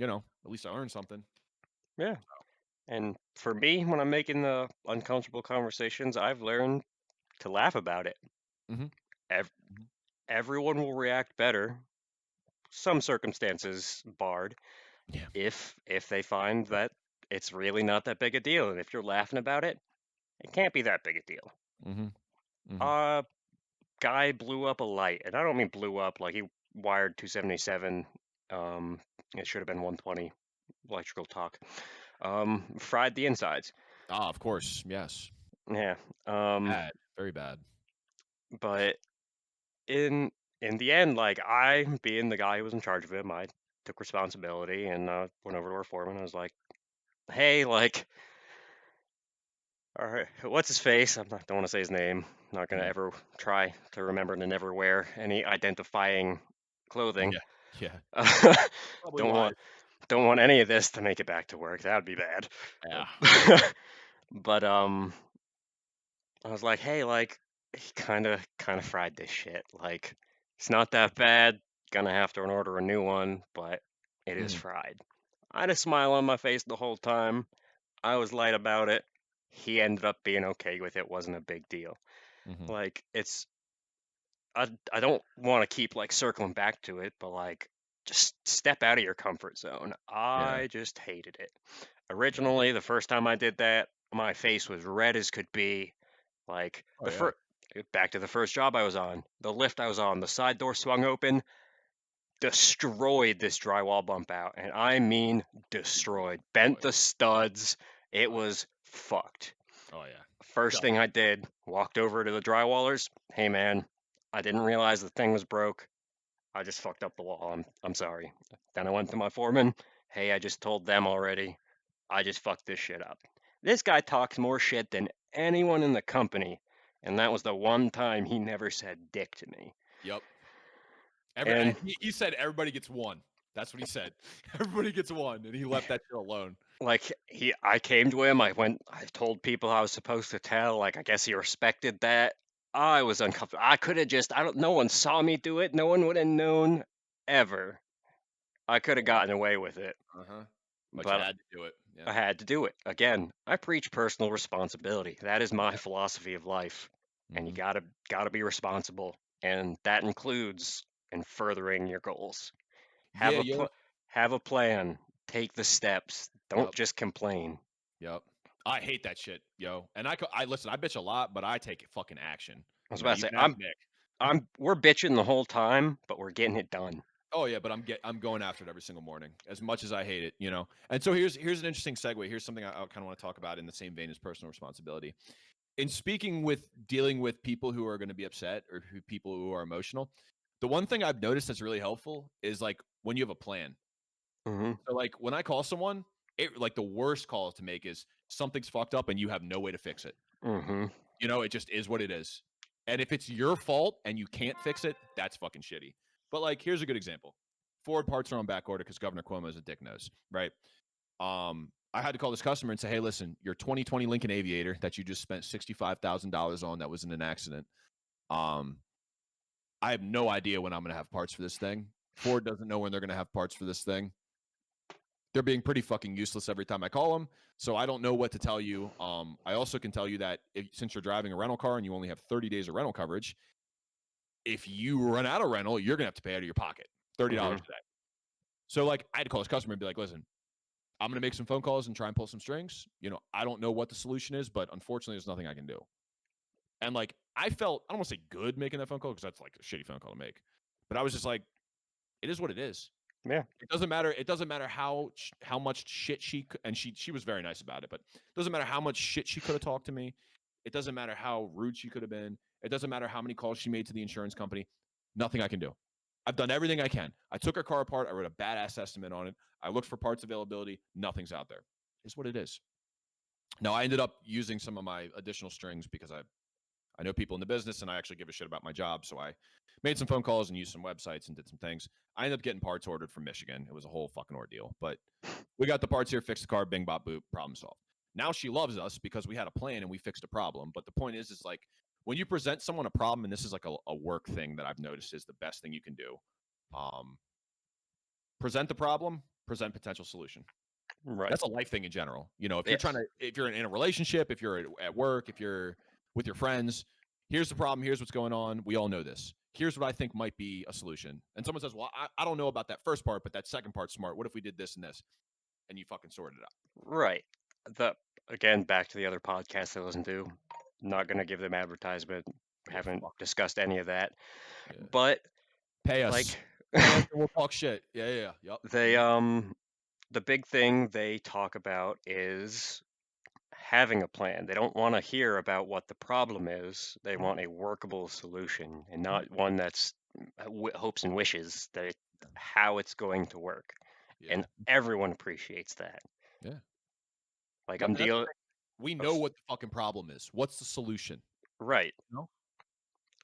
at least I learned something. yeah. And for me, when I'm making the uncomfortable conversations, I've learned to laugh about it. Mm-hmm. Everyone will react better, some circumstances barred, Yeah. if they find that it's really not that big a deal. And if you're laughing about it, it can't be that big a deal. Mm-hmm. Guy blew up a light, and I don't mean blew up like he wired 277. It should have been 120 electrical talk. Fried the insides. Of course. Yes. Yeah. Bad. Very bad. But in the end, like I, being the guy who was in charge of him, I took responsibility and went over to our foreman. I was like, "Hey, like, all right, what's his face? Don't want to say his name. Not gonna ever try to remember to never wear any identifying clothing. Yeah. Probably Don't want any of this to make it back to work. That would be bad. Yeah. But I was like, hey, like, he kind of fried this shit. Like, it's not that bad. Gonna have to order a new one, but it is fried. I had a smile on my face the whole time. I was light about it. He ended up being okay with it. Wasn't a big deal. Like, it's I don't want to keep like circling back to it, but like just step out of your comfort zone. Yeah. I just hated it. Originally, the first time I did that, my face was red as could be. Like Oh the yeah. first, back to the first job I was on, the lift I was on, the side door swung open, destroyed this drywall bump out, and I mean destroyed. Bent Destroyed. the studs. It Oh was fucked. oh yeah. First Done. thing I did, walked over to the drywallers. Hey man, I didn't realize the thing was broke. I just fucked up the wall. I'm sorry. Then I went to my foreman. Hey, I just told them already. I just fucked this shit up. This guy talks more shit than anyone in the company, and that was the one time he never said dick to me. Yep. And He said everybody gets one. That's what he said. Everybody gets one, and he left that shit alone. like I came to him. I told people I was supposed to tell. Like I guess he respected that. I was uncomfortable. I could have just. I don't. No one saw me do it. No one would have known ever. I could have gotten away with it, Uh huh. But you but had to do it. Yeah. I had to do it. Again, I preach personal responsibility. That is my Yeah. philosophy of life. And you Mm-hmm. gotta be responsible. And that includes in furthering your goals. Have Yeah. a Yo. have a plan. Take the steps. Don't Yep. just complain. Yep. I hate that shit, yo. And I listen. I bitch a lot, but I take fucking action. I was You know, about to you say can ask Nick. we're bitching the whole time, but we're getting it done. Oh yeah, but I'm going after it every single morning, as much as I hate it, you know. And so here's an interesting segue. Here's something I kind of want to talk about in the same vein as personal responsibility. In speaking with dealing with people who are going to be upset or people who are emotional, the one thing I've noticed that's really helpful is like when you have a plan. Mm-hmm. So like when I call someone, it like the worst call to make is something's fucked up and you have no way to fix it. Mm-hmm. You know, it just is what it is. And if it's your fault and you can't fix it, that's fucking shitty. But like, here's a good example. Ford parts are on back order because Governor Cuomo is a dick nose, right? I had to call this customer and say, "Hey, listen, your 2020 Lincoln Aviator that you just spent $65,000 on that was in an accident. Um, I have no idea when I'm going to have parts for this thing. Ford doesn't know when they're going to have parts for this thing. They're being pretty fucking useless every time I call them. So I don't know what to tell you. I also can tell you that since you're driving a rental car and you only have 30 days of rental coverage, if you run out of rental, you're gonna have to pay out of your pocket $30 Mm-hmm. a day. So like, I had to call this customer and be like, listen, I'm gonna make some phone calls and try and pull some strings. You know, I don't know what the solution is, but unfortunately, there's nothing I can do. And like, I felt I don't want to say good making that phone call because that's like a shitty phone call to make, but I was just like, it is what it is. Yeah. It doesn't matter. It doesn't matter how much shit and she was very nice about it, but it doesn't matter how much shit she could have talked to me. It doesn't matter how rude she could have been. It doesn't matter how many calls she made to the insurance company. Nothing I can do. I've done everything I can. I took her car apart. I wrote a badass estimate on it. I looked for parts availability. Nothing's out there. It's what it is. Now I ended up using some of my additional strings because I know people in the business and I actually give a shit about my job. So I made some phone calls and used some websites and did some things. I ended up getting parts ordered from Michigan. It was a whole fucking ordeal, but we got the parts here, fixed the car, bing, bop, boop, problem solved. Now she loves us because we had a plan and we fixed a problem. But the point is like when you present someone a problem, and this is like a work thing that I've noticed is the best thing you can do. Um, present the problem, present potential solution. Right. That's a life thing in general. You know, Yes. if you're in a relationship, if you're at work, if you're with your friends, here's the problem. Here's what's going on. We all know this. Here's what I think might be a solution. And someone says, well, I don't know about that first part, but that second part's smart. What if we did this and this? And you fucking sort it out. Right. The Again, back to the other podcast I listen to. Not gonna give them advertisement. Yeah, Haven't fuck 'em. discussed any of that. Yeah. But Pay like us. Pay us and we'll talk shit. Yeah, yeah, yeah. Yep. they the big thing they talk about is having a plan. They don't want to hear about what the problem is. They Mhm. want a workable solution and Mhm. not one that's hopes and wishes that how it's going to work. Yeah. And everyone appreciates that. Yeah. Like Yep. I'm And that's the dealing. thing. We know what the fucking problem is. What's the solution? Right. No.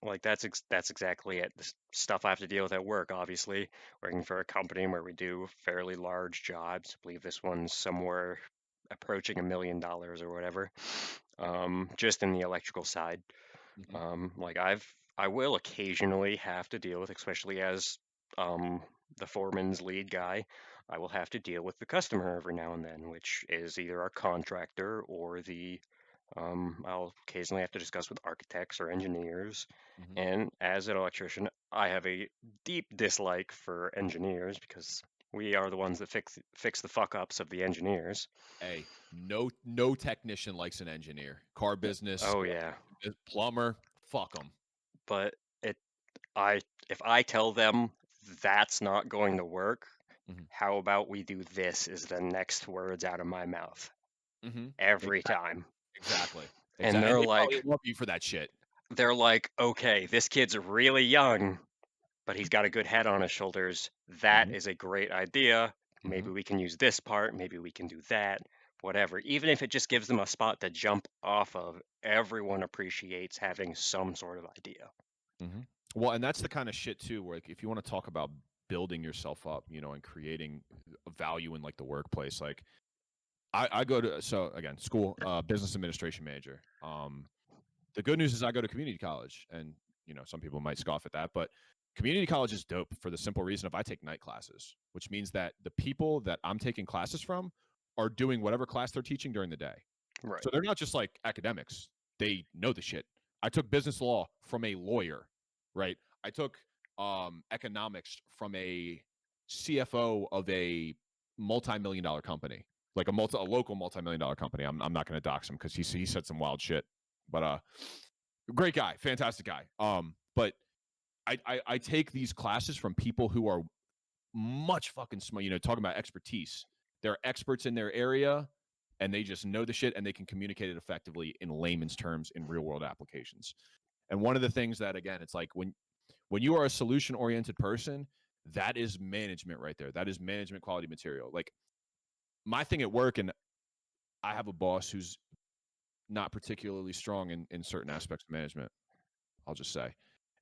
Like that's exactly it. The stuff I have to deal with at work, obviously, working for a company where we do fairly large jobs. I believe this one's somewhere approaching $1 million or whatever. Just in the electrical side. Hmm. Like I will occasionally have to deal with, especially as um the foreman's lead guy, I will have to deal with the customer every now and then, which is either our contractor or the I'll occasionally have to discuss with architects or engineers. Mm-hmm. And as an electrician, I have a deep dislike for engineers because we are the ones that fix the fuck ups of the engineers. Hey, no technician likes an engineer. Car business, Oh yeah, plumber, fuck them. but it I if I tell them that's not going to work, Mm-hmm. how about we do this is the next words out of my mouth Mm-hmm. every time. Exactly. And And they probably love you for that shit. they're like, okay, this kid's really young, but he's got a good head on his shoulders. That Mm-hmm. is a great idea. Mm-hmm. Maybe we can use this part. Maybe we can do that. Whatever. Even if it just gives them a spot to jump off of, everyone appreciates having some sort of idea. Mm-hmm. Well, and that's the kind of shit too, where like, if you want to talk about building yourself up, and creating value in like the workplace, like I go to school, business administration major. The good news is I go to community college, and some people might scoff at that, but community college is dope for the simple reason of I take night classes, which means that the people that I'm taking classes from are doing whatever class they're teaching during the day. Right. So they're not just like academics. They know the shit. I took business law from a lawyer, right? I took economics from a CFO of a multi-million dollar company, like a local multi-million dollar company. I'm not going to dox him because he said some wild shit, but great guy, fantastic guy. But I take these classes from people who are much fucking smart. Talking about expertise, they're experts in their area, and they just know the shit, and they can communicate it effectively in layman's terms in real world applications. And one of the things that, again, it's like when you are a solution oriented person, that is management right there. That is management quality material. Like my thing at work, and I have a boss who's not particularly strong in certain aspects of management, I'll just say.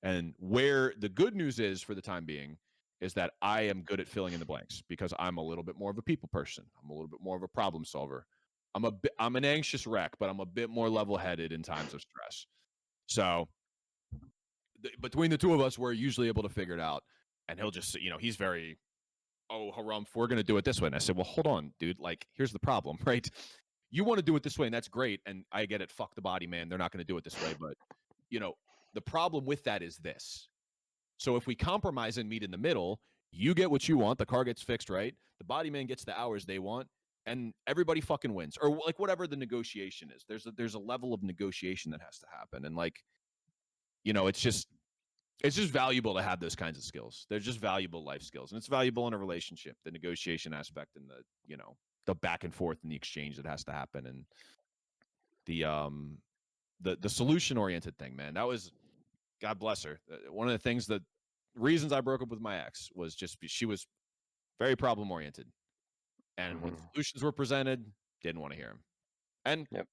And where the good news is for the time being is that I am good at filling in the blanks because I'm a little bit more of a people person. I'm a little bit more of a problem solver. I'm an anxious wreck, but I'm a bit more level-headed in times of stress. So between the two of us, we're usually able to figure it out. And he'll just, he's very, oh, harumph, we're going to do it this way. And I said, well, hold on, dude. Like, here's the problem, right? You want to do it this way, and that's great. And I get it. Fuck the body, man. They're not going to do it this way. But, the problem with that is this. So if we compromise and meet in the middle, you get what you want. The car gets fixed, right? The body man gets the hours they want, and everybody fucking wins. Or like whatever the negotiation is. There's a level of negotiation that has to happen. And like, it's just valuable to have those kinds of skills. They're just valuable life skills, and it's valuable in a relationship, the negotiation aspect and the back and forth and the exchange that has to happen, and the solution oriented thing, man. That was, God bless her. One of the things that reasons I broke up with my ex was just she was very problem oriented, and when solutions were presented, didn't want to hear them. And Yep.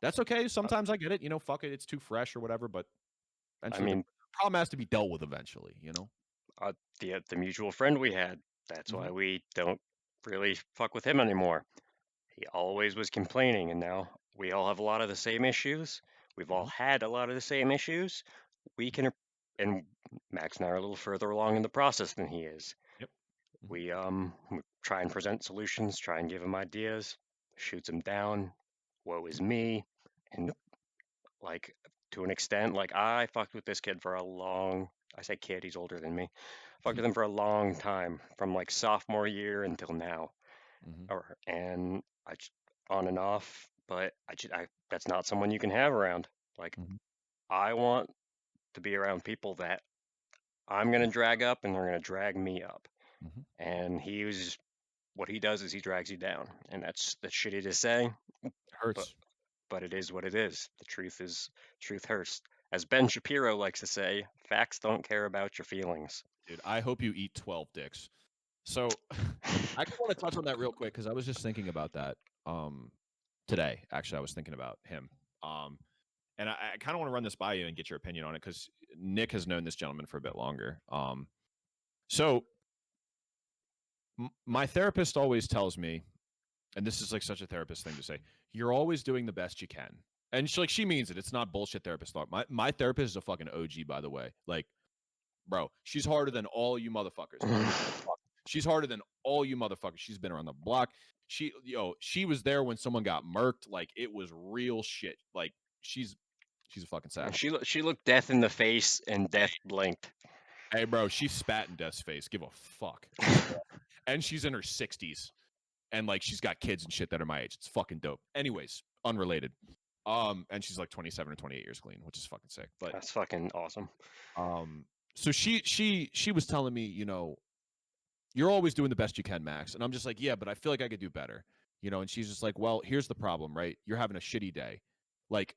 that's okay. Sometimes I get it. Fuck it, it's too fresh or whatever. But eventually, the mean, problem has to be dealt with eventually. the mutual friend we had, that's why Mhm. we don't really fuck with him anymore. He always was complaining, and now we all have a lot of the same issues. We've all Mhm. had a lot of the same issues. We can, and Max and I are a little further along in the process than he is. Yep. Mhm. We try and present solutions, try and give him ideas, shoots him down. Woe is me. And like to an extent, like I fucked with this kid for a long, I say kid, he's older than me. Fucked with him for a long time, from like sophomore year until now. Mhm. And on and off, but that's not someone you can have around. Like Mhm. I want to be around people that I'm gonna drag up and they're gonna drag me up. Mhm. And what he does is he drags you down, and that's shitty to say, It but hurts. but it is what it is. Truth hurts. As Ben Shapiro likes to say, facts don't care about your feelings. Dude, I hope you eat 12 dicks. So I actually want to touch on that real quick because I was just thinking about that today. Actually, I was thinking about him. And I kind of want to run this by you and get your opinion on it because Nick has known this gentleman for a bit longer. So my therapist always tells me, and this is like such a therapist thing to say, you're always doing the best you can. And she means it. It's not bullshit therapist thought. My therapist is a fucking OG, by the way. Like, bro, she's harder than all you motherfuckers. I don't give a fuck. She's harder than all you motherfuckers. She's been around the block. she was there when someone got murked. Like, it was real shit. Like, she's a fucking And savage. she looked death in the face, and death blinked. Hey, bro, she spat in Death's face. Give a fuck. And she's in her 60s, and like she's got kids and shit that are my age. It's fucking dope. Anyways, unrelated. And she's like 27 or 28 years clean, which is fucking sick. But That's fucking awesome. so she was telling me, you're always doing the best you can, Max. And I'm just like, yeah, but I feel like I could do better. And she's just like, well, here's the problem, right? You're having a shitty day. Like,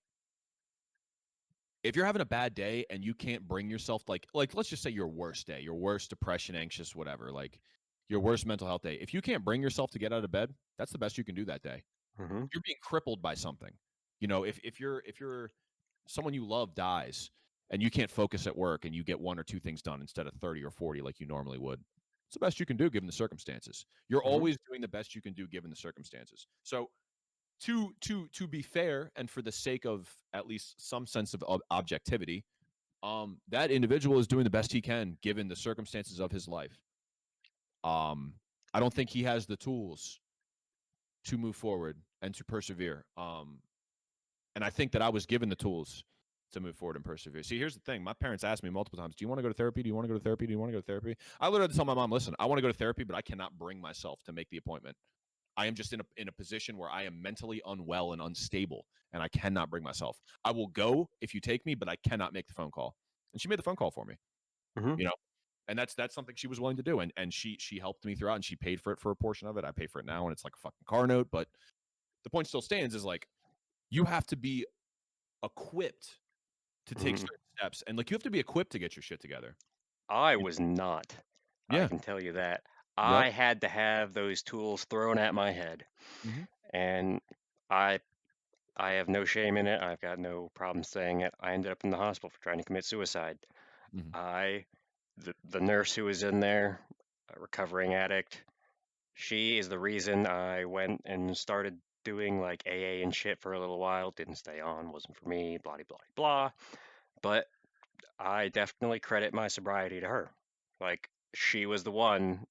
if you're having a bad day and you can't bring yourself, like let's just say your worst day, your worst depression, anxious, whatever, like your worst mental health day. If you can't bring yourself to get out of bed, that's the best you can do that day. Mm-hmm. You're being crippled by something. If you're someone you love dies and you can't focus at work and you get 1 or 2 things done instead of 30 or 40 like you normally would, it's the best you can do given the circumstances. You're Mm-hmm. always doing the best you can do given the circumstances. So to be fair, and for the sake of at least some sense of objectivity, that individual is doing the best he can given the circumstances of his life. I don't think he has the tools to move forward and to persevere. And I think that I was given the tools to move forward and persevere. See, here's the thing. My parents asked me multiple times, do you want to go to therapy? Do you want to go to therapy? Do you want to go to therapy? I literally had to tell my mom, listen, I want to go to therapy, but I cannot bring myself to make the appointment. I am just in a position where I am mentally unwell and unstable, and I cannot bring myself. I will go if you take me, but I cannot make the phone call. And she made the phone call for me, Mm-hmm. and that's something she was willing to do. And she helped me throughout, and she paid for it for a portion of it. I pay for it now, and it's like a fucking car note. But the point still stands is like, you have to be equipped to take Mm-hmm. certain steps, and like you have to be equipped to get your shit together. I was not. I Yeah. can tell you that. Yep. I had to have those tools thrown at my head, Mhm. and I I have no shame in it. I've got no problem saying it. I ended up in the hospital for trying to commit suicide. Mhm. I, the nurse who was in there, a recovering addict, she is the reason I went and started doing like AA and shit for a little while. Didn't stay on, wasn't for me, blah blah blah. But I definitely credit my sobriety to her. Like she was the one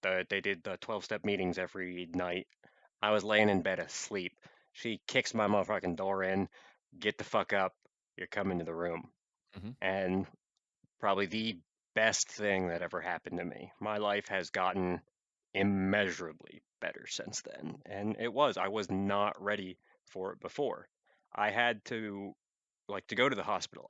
that they did the 12-step meetings every night. I was laying in bed asleep. She kicks my motherfucking door in, get the fuck up, you're coming to the room. Mhm. And probably the best thing that ever happened to me. My life has gotten immeasurably better since then. And I was not ready for it before. I had to to go to the hospital.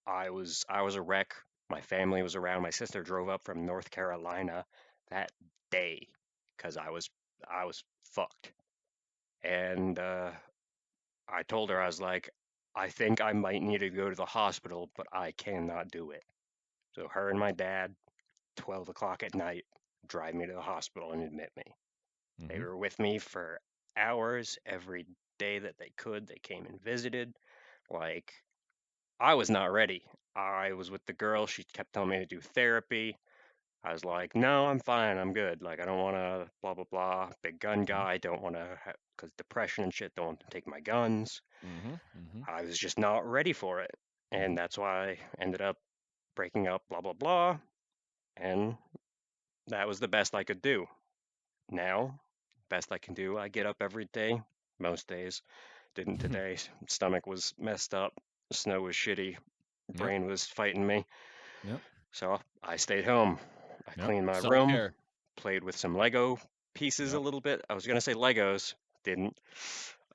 I was a wreck. My family was around. My sister drove up from North Carolina that day because I was fucked. And I told her, I was like, I think I might need to go to the hospital, but I cannot do it. So her and my dad, 12 o'clock at night, drive me to the hospital and admit me. They Mhm. were with me for hours every day that they could. They came and visited. Like, I was not ready. I was with the girl. She kept telling me to do therapy. I was like, no, I'm fine. I'm good. Like, I don't want to, blah, blah, blah. Big gun Mhm. guy. Don't want to, because depression and shit, don't want to take my guns. Mhm. Mhm. I was just not ready for it. And Mhm. that's why I ended up breaking up, blah, blah, blah. And that was the best I could do. Now, best I can do, I get up every day, most days. Didn't Mhm. today. Stomach was messed up. Snow was shitty. Yep. Brain was fighting me. Yep. So I stayed home. I Yep. cleaned my Self room, care. played with some Lego pieces a Yep. little bit. I was gonna say Legos, didn't.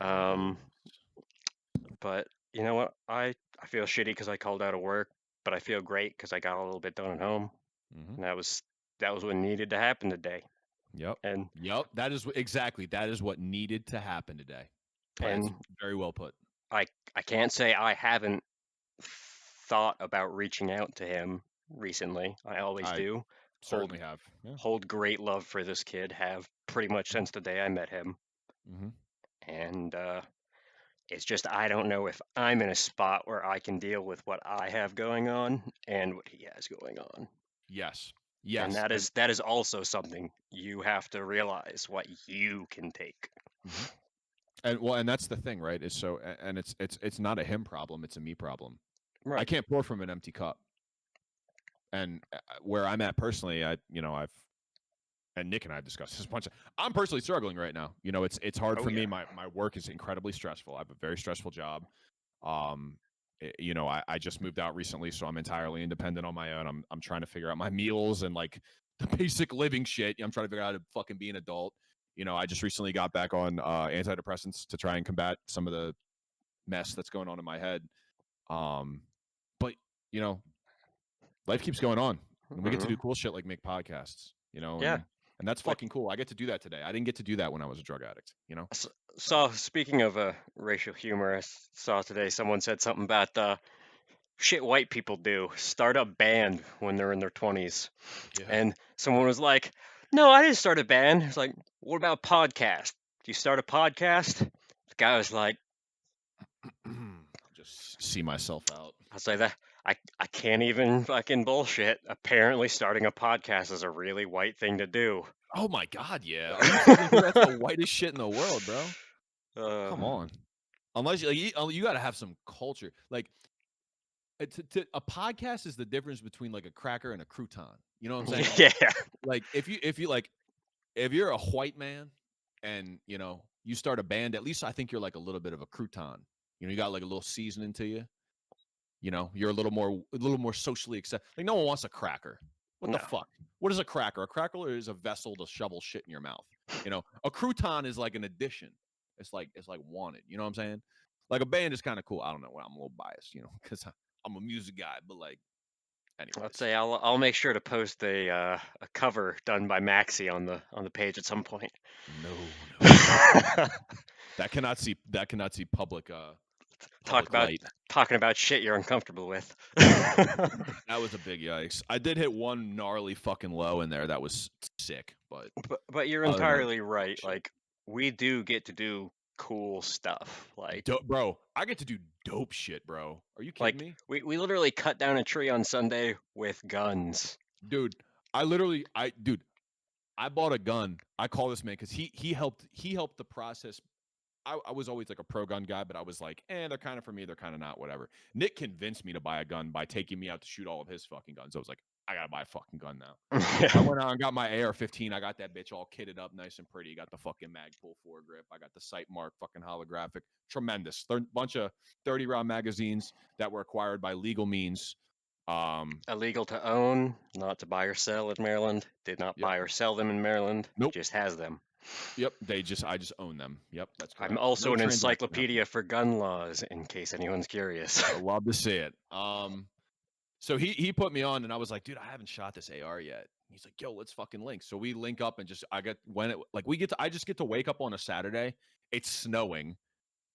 Legos. Um, but you know what? I feel shitty because I called out of work, but I feel great because I got a little bit done at home, Mhm. and that was what needed to happen today. Yep. And Yep. That is exactly. That is what needed to happen today. That's and very well put. I I can't say I haven't thought about reaching out to him recently. I always I do. Hold certainly have. Yeah. hold great love for this kid. Have pretty much since the day I met him. Mm-hmm. And it's just I don't know if I'm in a spot where I can deal with what I have going on and what he has going on. Yes. And Yes. that is also something you have to realize what you can take. Mhm. And that's the thing, right? Is so and it's not a him problem, it's a me problem. I Right. can't pour from an empty cup. And where I'm at personally, I've and Nick and I discussed this bunch. I'm personally struggling right now. You know, it's hard Oh, for yeah. me. My work is incredibly stressful. I have a very stressful job. You know, I just moved out recently, so I'm entirely independent on my own. I'm trying to figure out my meals and like the basic living shit. I'm trying to figure out how to fucking be an adult. You know, I just recently got back on antidepressants to try and combat some of the mess that's going on in my head. But you know, life keeps going on, and we get to do Mhm. cool shit like make podcasts. You know, Yeah. and that's Like, fucking cool. I get to do that today. I didn't get to do that when I was a drug addict. You know, so speaking of racial humor, I saw today someone said something about shit white people do, start a band when they're in their 20s. yeah. And someone was like, "No, I didn't start a band." It's like, "What about podcast? Do you start a podcast?" The guy was like, Just see myself out. "I say that I can't even fucking bullshit. Apparently, starting a podcast is a really white thing to do." Oh my god, yeah. Are you fucking kidding? That's the whitest shit in the world, bro. uh, Come on. Unless you got to have some culture. Like a podcast is the difference between like a cracker and a crouton. You know what I'm saying? yeah, Like if you're a white man and you know you start a band, at least I think you're like a little bit of a crouton. You know, you got like a little seasoning to you. You know, you're a little more socially accepted. Like no one wants a cracker. What the no, fuck? What is a cracker? A cracker is a vessel to shovel shit in your mouth. You know, a crouton is like an addition. It's like wanted. You know what I'm saying? Like a band is kind of cool. I don't know. I'm a little biased, you know, because I'm a music guy. But like, let's anyways, say I'll make sure to post a cover done by Maxi on the page at some point. no. That cannot see Talk public about light. talking about shit you're uncomfortable with. That was a big yikes. I did hit one gnarly fucking low in there that was sick, but But you're other than that, it was entirely dog right. shit. Like, we do get to do cool stuff. Bro, I get to do dope shit, bro. Are you kidding Like me? we literally cut down a tree on Sunday with guns. Dude, I bought a gun. I call this man because he helped the process. I was always like a pro gun guy, but I was like, they're kind of for me, they're kind of not, whatever. Nick convinced me to buy a gun by taking me out to shoot all of his fucking guns. I was like, I gotta buy a fucking gun now. So I went out and got my AR-15. I got that bitch all kitted up, nice and pretty. Got the fucking mag pull foregrip. I got the sight mark, fucking holographic, tremendous. Bunch of 30-round magazines that were acquired by legal means. Illegal to own, not to buy or sell in Maryland. Did not Yep. buy or sell them in Maryland. Nope. Just has them. Yep. I just own them. Yep. That's I'm correct. also No an transaction happened. encyclopedia for gun laws, in case anyone's curious. I love to see it. So he put me on, and I was like, dude, I haven't shot this AR yet. He's like, yo, let's fucking link. So we link up, and just I just get to wake up on a Saturday. It's snowing,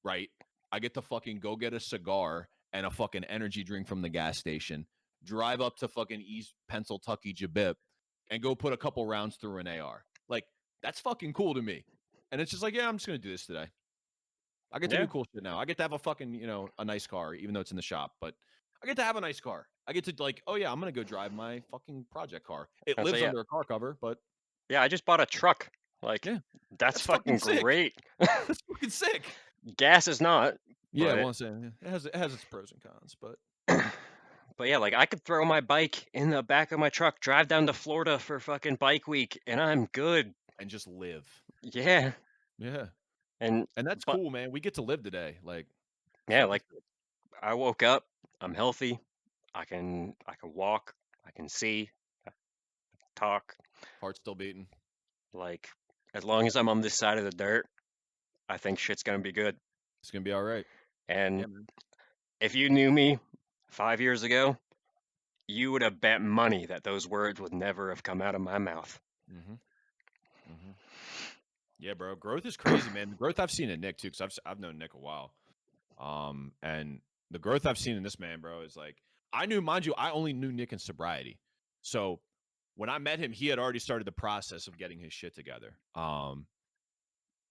right? I get to fucking go get a cigar and a fucking energy drink from the gas station, drive up to fucking East Pennsylvania, Jabip, and go put a couple rounds through an AR. Like that's fucking cool to me. And it's just like, yeah, I'm just gonna do this today. I get to Yeah, do cool shit now. I get to have a fucking, a nice car, even though it's in the shop, but I get to have a nice car. I get to like, oh yeah, I'm gonna go drive my fucking project car. It I'll say lives yeah. under a car cover, but Yeah, I just bought a truck. Like, yeah, that's that's fucking fucking sick. great. That's fucking sick. Gas is not, Yeah, well, but I'm saying it has its pros and cons, but but yeah, like I could throw my bike in the back of my truck, drive down to Florida for fucking bike week, and I'm good. and just live. Yeah, Yeah, and and that's but cool, man. We get to live today. Like, it's yeah, fucking like I woke up, I'm healthy. I can walk, I can see, talk. heart still beating. Like as long as I'm on this side of the dirt, I think shit's gonna be good. It's gonna be all right. Yeah, And man. if you knew me 5 years ago, you would have bet money that those words would never have come out of my mouth. Mm-hmm. Mm-hmm. Yeah, bro. Growth is crazy, man. The growth I've seen in Nick too, because I've known Nick a while. And the growth I've seen in this man, bro, is like mind you, I only knew Nick in sobriety. So when I met him, he had already started the process of getting his shit together.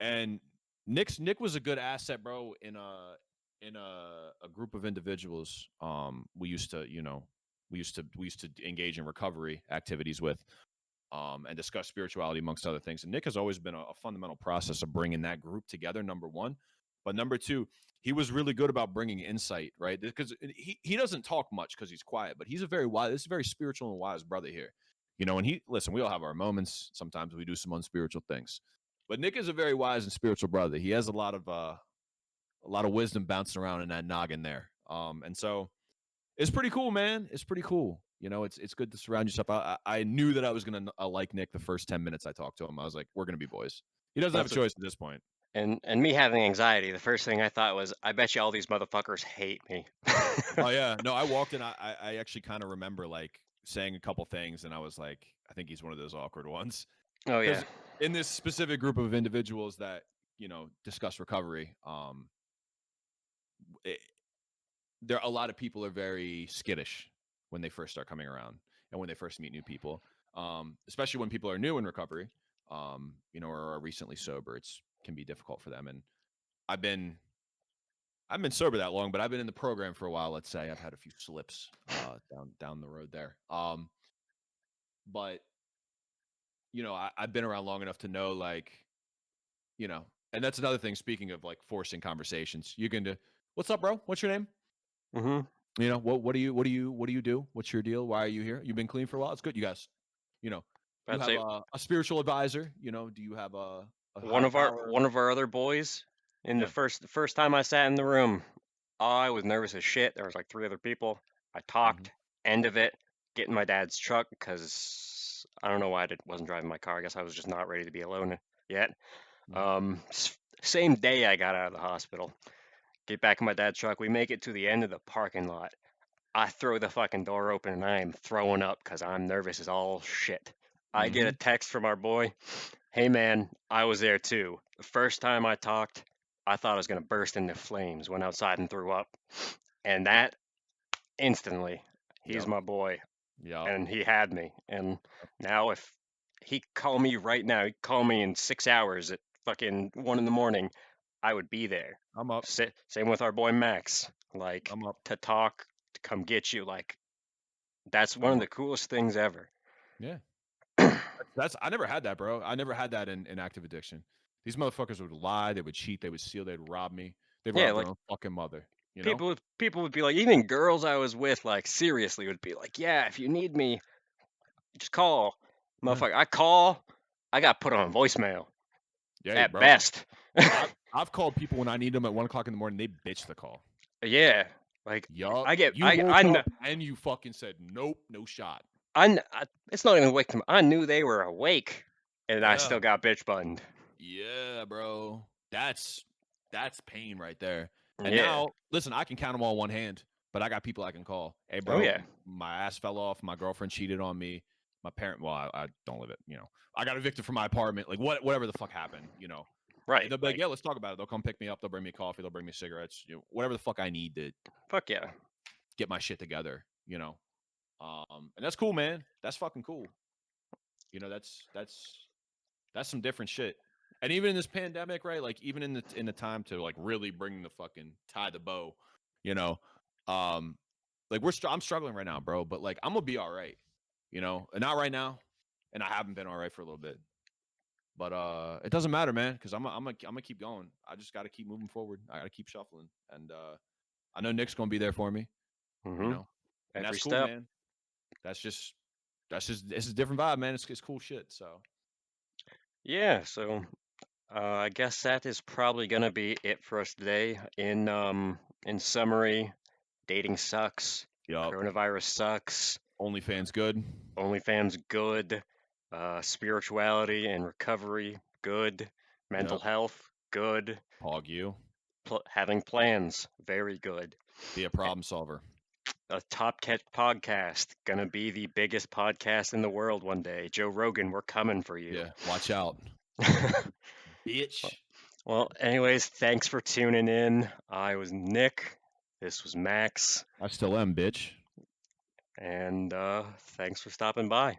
And Nick was a good asset, bro, in a group of individuals. We used to, we used to engage in recovery activities with. And discuss spirituality amongst other things. And Nick has always been a fundamental process of bringing that group together, number one. But number two, he was really good about bringing insight, right? Because he doesn't talk much because he's quiet, but he's this is a very spiritual and wise brother here. You know, and we all have our moments. Sometimes we do some unspiritual things. But Nick is a very wise and spiritual brother. He has a lot of wisdom bouncing around in that noggin there. And so it's pretty cool, man. It's pretty cool. You know, it's good to surround yourself. I knew that I was gonna like Nick the first 10 minutes I talked to him. I was like, we're gonna be boys. He doesn't have a That's it. choice at this point. And me having anxiety, the first thing I thought was, I bet you all these motherfuckers hate me. Oh yeah, no, I walked in. I actually kind of remember like saying a couple things, and I was like, I think he's one of those awkward ones. Oh yeah. Because in this specific group of individuals that discuss recovery, it, there a lot of people are very skittish when they first start coming around and when they first meet new people, especially when people are new in recovery, or are recently sober. It's can be difficult for them. And I've been sober that long, but I've been in the program for a while. Let's say I've had a few slips down the road there. But I've been around long enough to know, like, and that's another thing. Speaking of like forcing conversations, you can do, what's up, bro? What's your name? Mm-hmm. What do you do? What's your deal? Why are you here? You've been clean for a while. It's good. You guys, you I'd have say a spiritual advisor. Do you have a one higher of our power? one of our other boys, in the Yeah. first time I sat in the room, I was nervous as shit. There was like 3 other people. I Mm-hmm. talked. End of it, get in my dad's truck because I don't know why wasn't driving my car. I guess I was just not ready to be alone yet. Mm-hmm. Same day I got out of the hospital. Get back in my dad's truck. We make it to the end of the parking lot. I throw the fucking door open and I am throwing up because I'm nervous as all shit. I get Mm-hmm. a text from our boy. Hey man, I was there too. The first time I talked, I thought I was going to burst into flames. Went outside and threw up. And that instantly, he's Yep. my boy. Yep. And he had me. And now if he could call me right now, he could call me in 6 hours at fucking 1 in the morning, I would be there. I'm up. Same with our boy Max. Like, I'm up. to talk, to come get you. Like, that's one I'm of up. the coolest things ever. Yeah. That's I never had that, bro. I never had that in active addiction. These motherfuckers would lie, they would cheat, they would steal, they'd rob me. They'd Yeah, rob their like own fucking mother. You know? people would be like, even girls I was with, like seriously, would be like, yeah, if you need me, just call, Yeah. motherfucker. I call, I got put on voicemail Yeah, at bro. best. I've called people when I need them at 1 o'clock in the morning. They bitch the call. Yeah, like Yup. I get, You woke I, up and you fucking said nope, no shot. it's not even awake to me. I knew they were awake, and I Yeah. still got bitch buttoned. Yeah, bro. That's pain right there. And Yeah. now, listen, I can count them all on one hand, but I got people I can call. Hey, Oh bro, yeah. my ass fell off. My girlfriend cheated on me. My parent, well, I don't live it. I got evicted from my apartment. Like whatever the fuck happened. Right. They'll be like, Like, yeah, let's talk about it. They'll come pick me up. They'll bring me coffee. They'll bring me cigarettes. Whatever the fuck I need to fuck yeah. get my shit together. And that's cool, man. That's fucking cool. That's some different shit. And even in this pandemic, right? Like even in the time to like really bring the fucking tie the bow, you know, um, like I'm struggling right now, bro. But like I'm gonna be all right, and not right now, and I haven't been all right for a little bit. But it doesn't matter, man, because I'm gonna keep going. I just got to keep moving forward. I got to keep shuffling, and I know Nick's gonna be there for me, Mm-hmm. and Every that's cool, step. man. That's just it's a different vibe, man. It's cool shit. So Yeah. So I guess that is probably gonna be it for us today. In summary, dating sucks. yup, Coronavirus sucks. OnlyFans good. OnlyFans good. Spirituality and recovery good. Mental Yep, health good. hog you. Having plans very good. Be a problem solver. A Top Cat podcast gonna be the biggest podcast in the world one day. Joe Rogan, we're coming for you. Yeah, watch out, bitch. Well, anyways, thanks for tuning in. I was Nick. This was Max. I still am, bitch. And thanks for stopping by.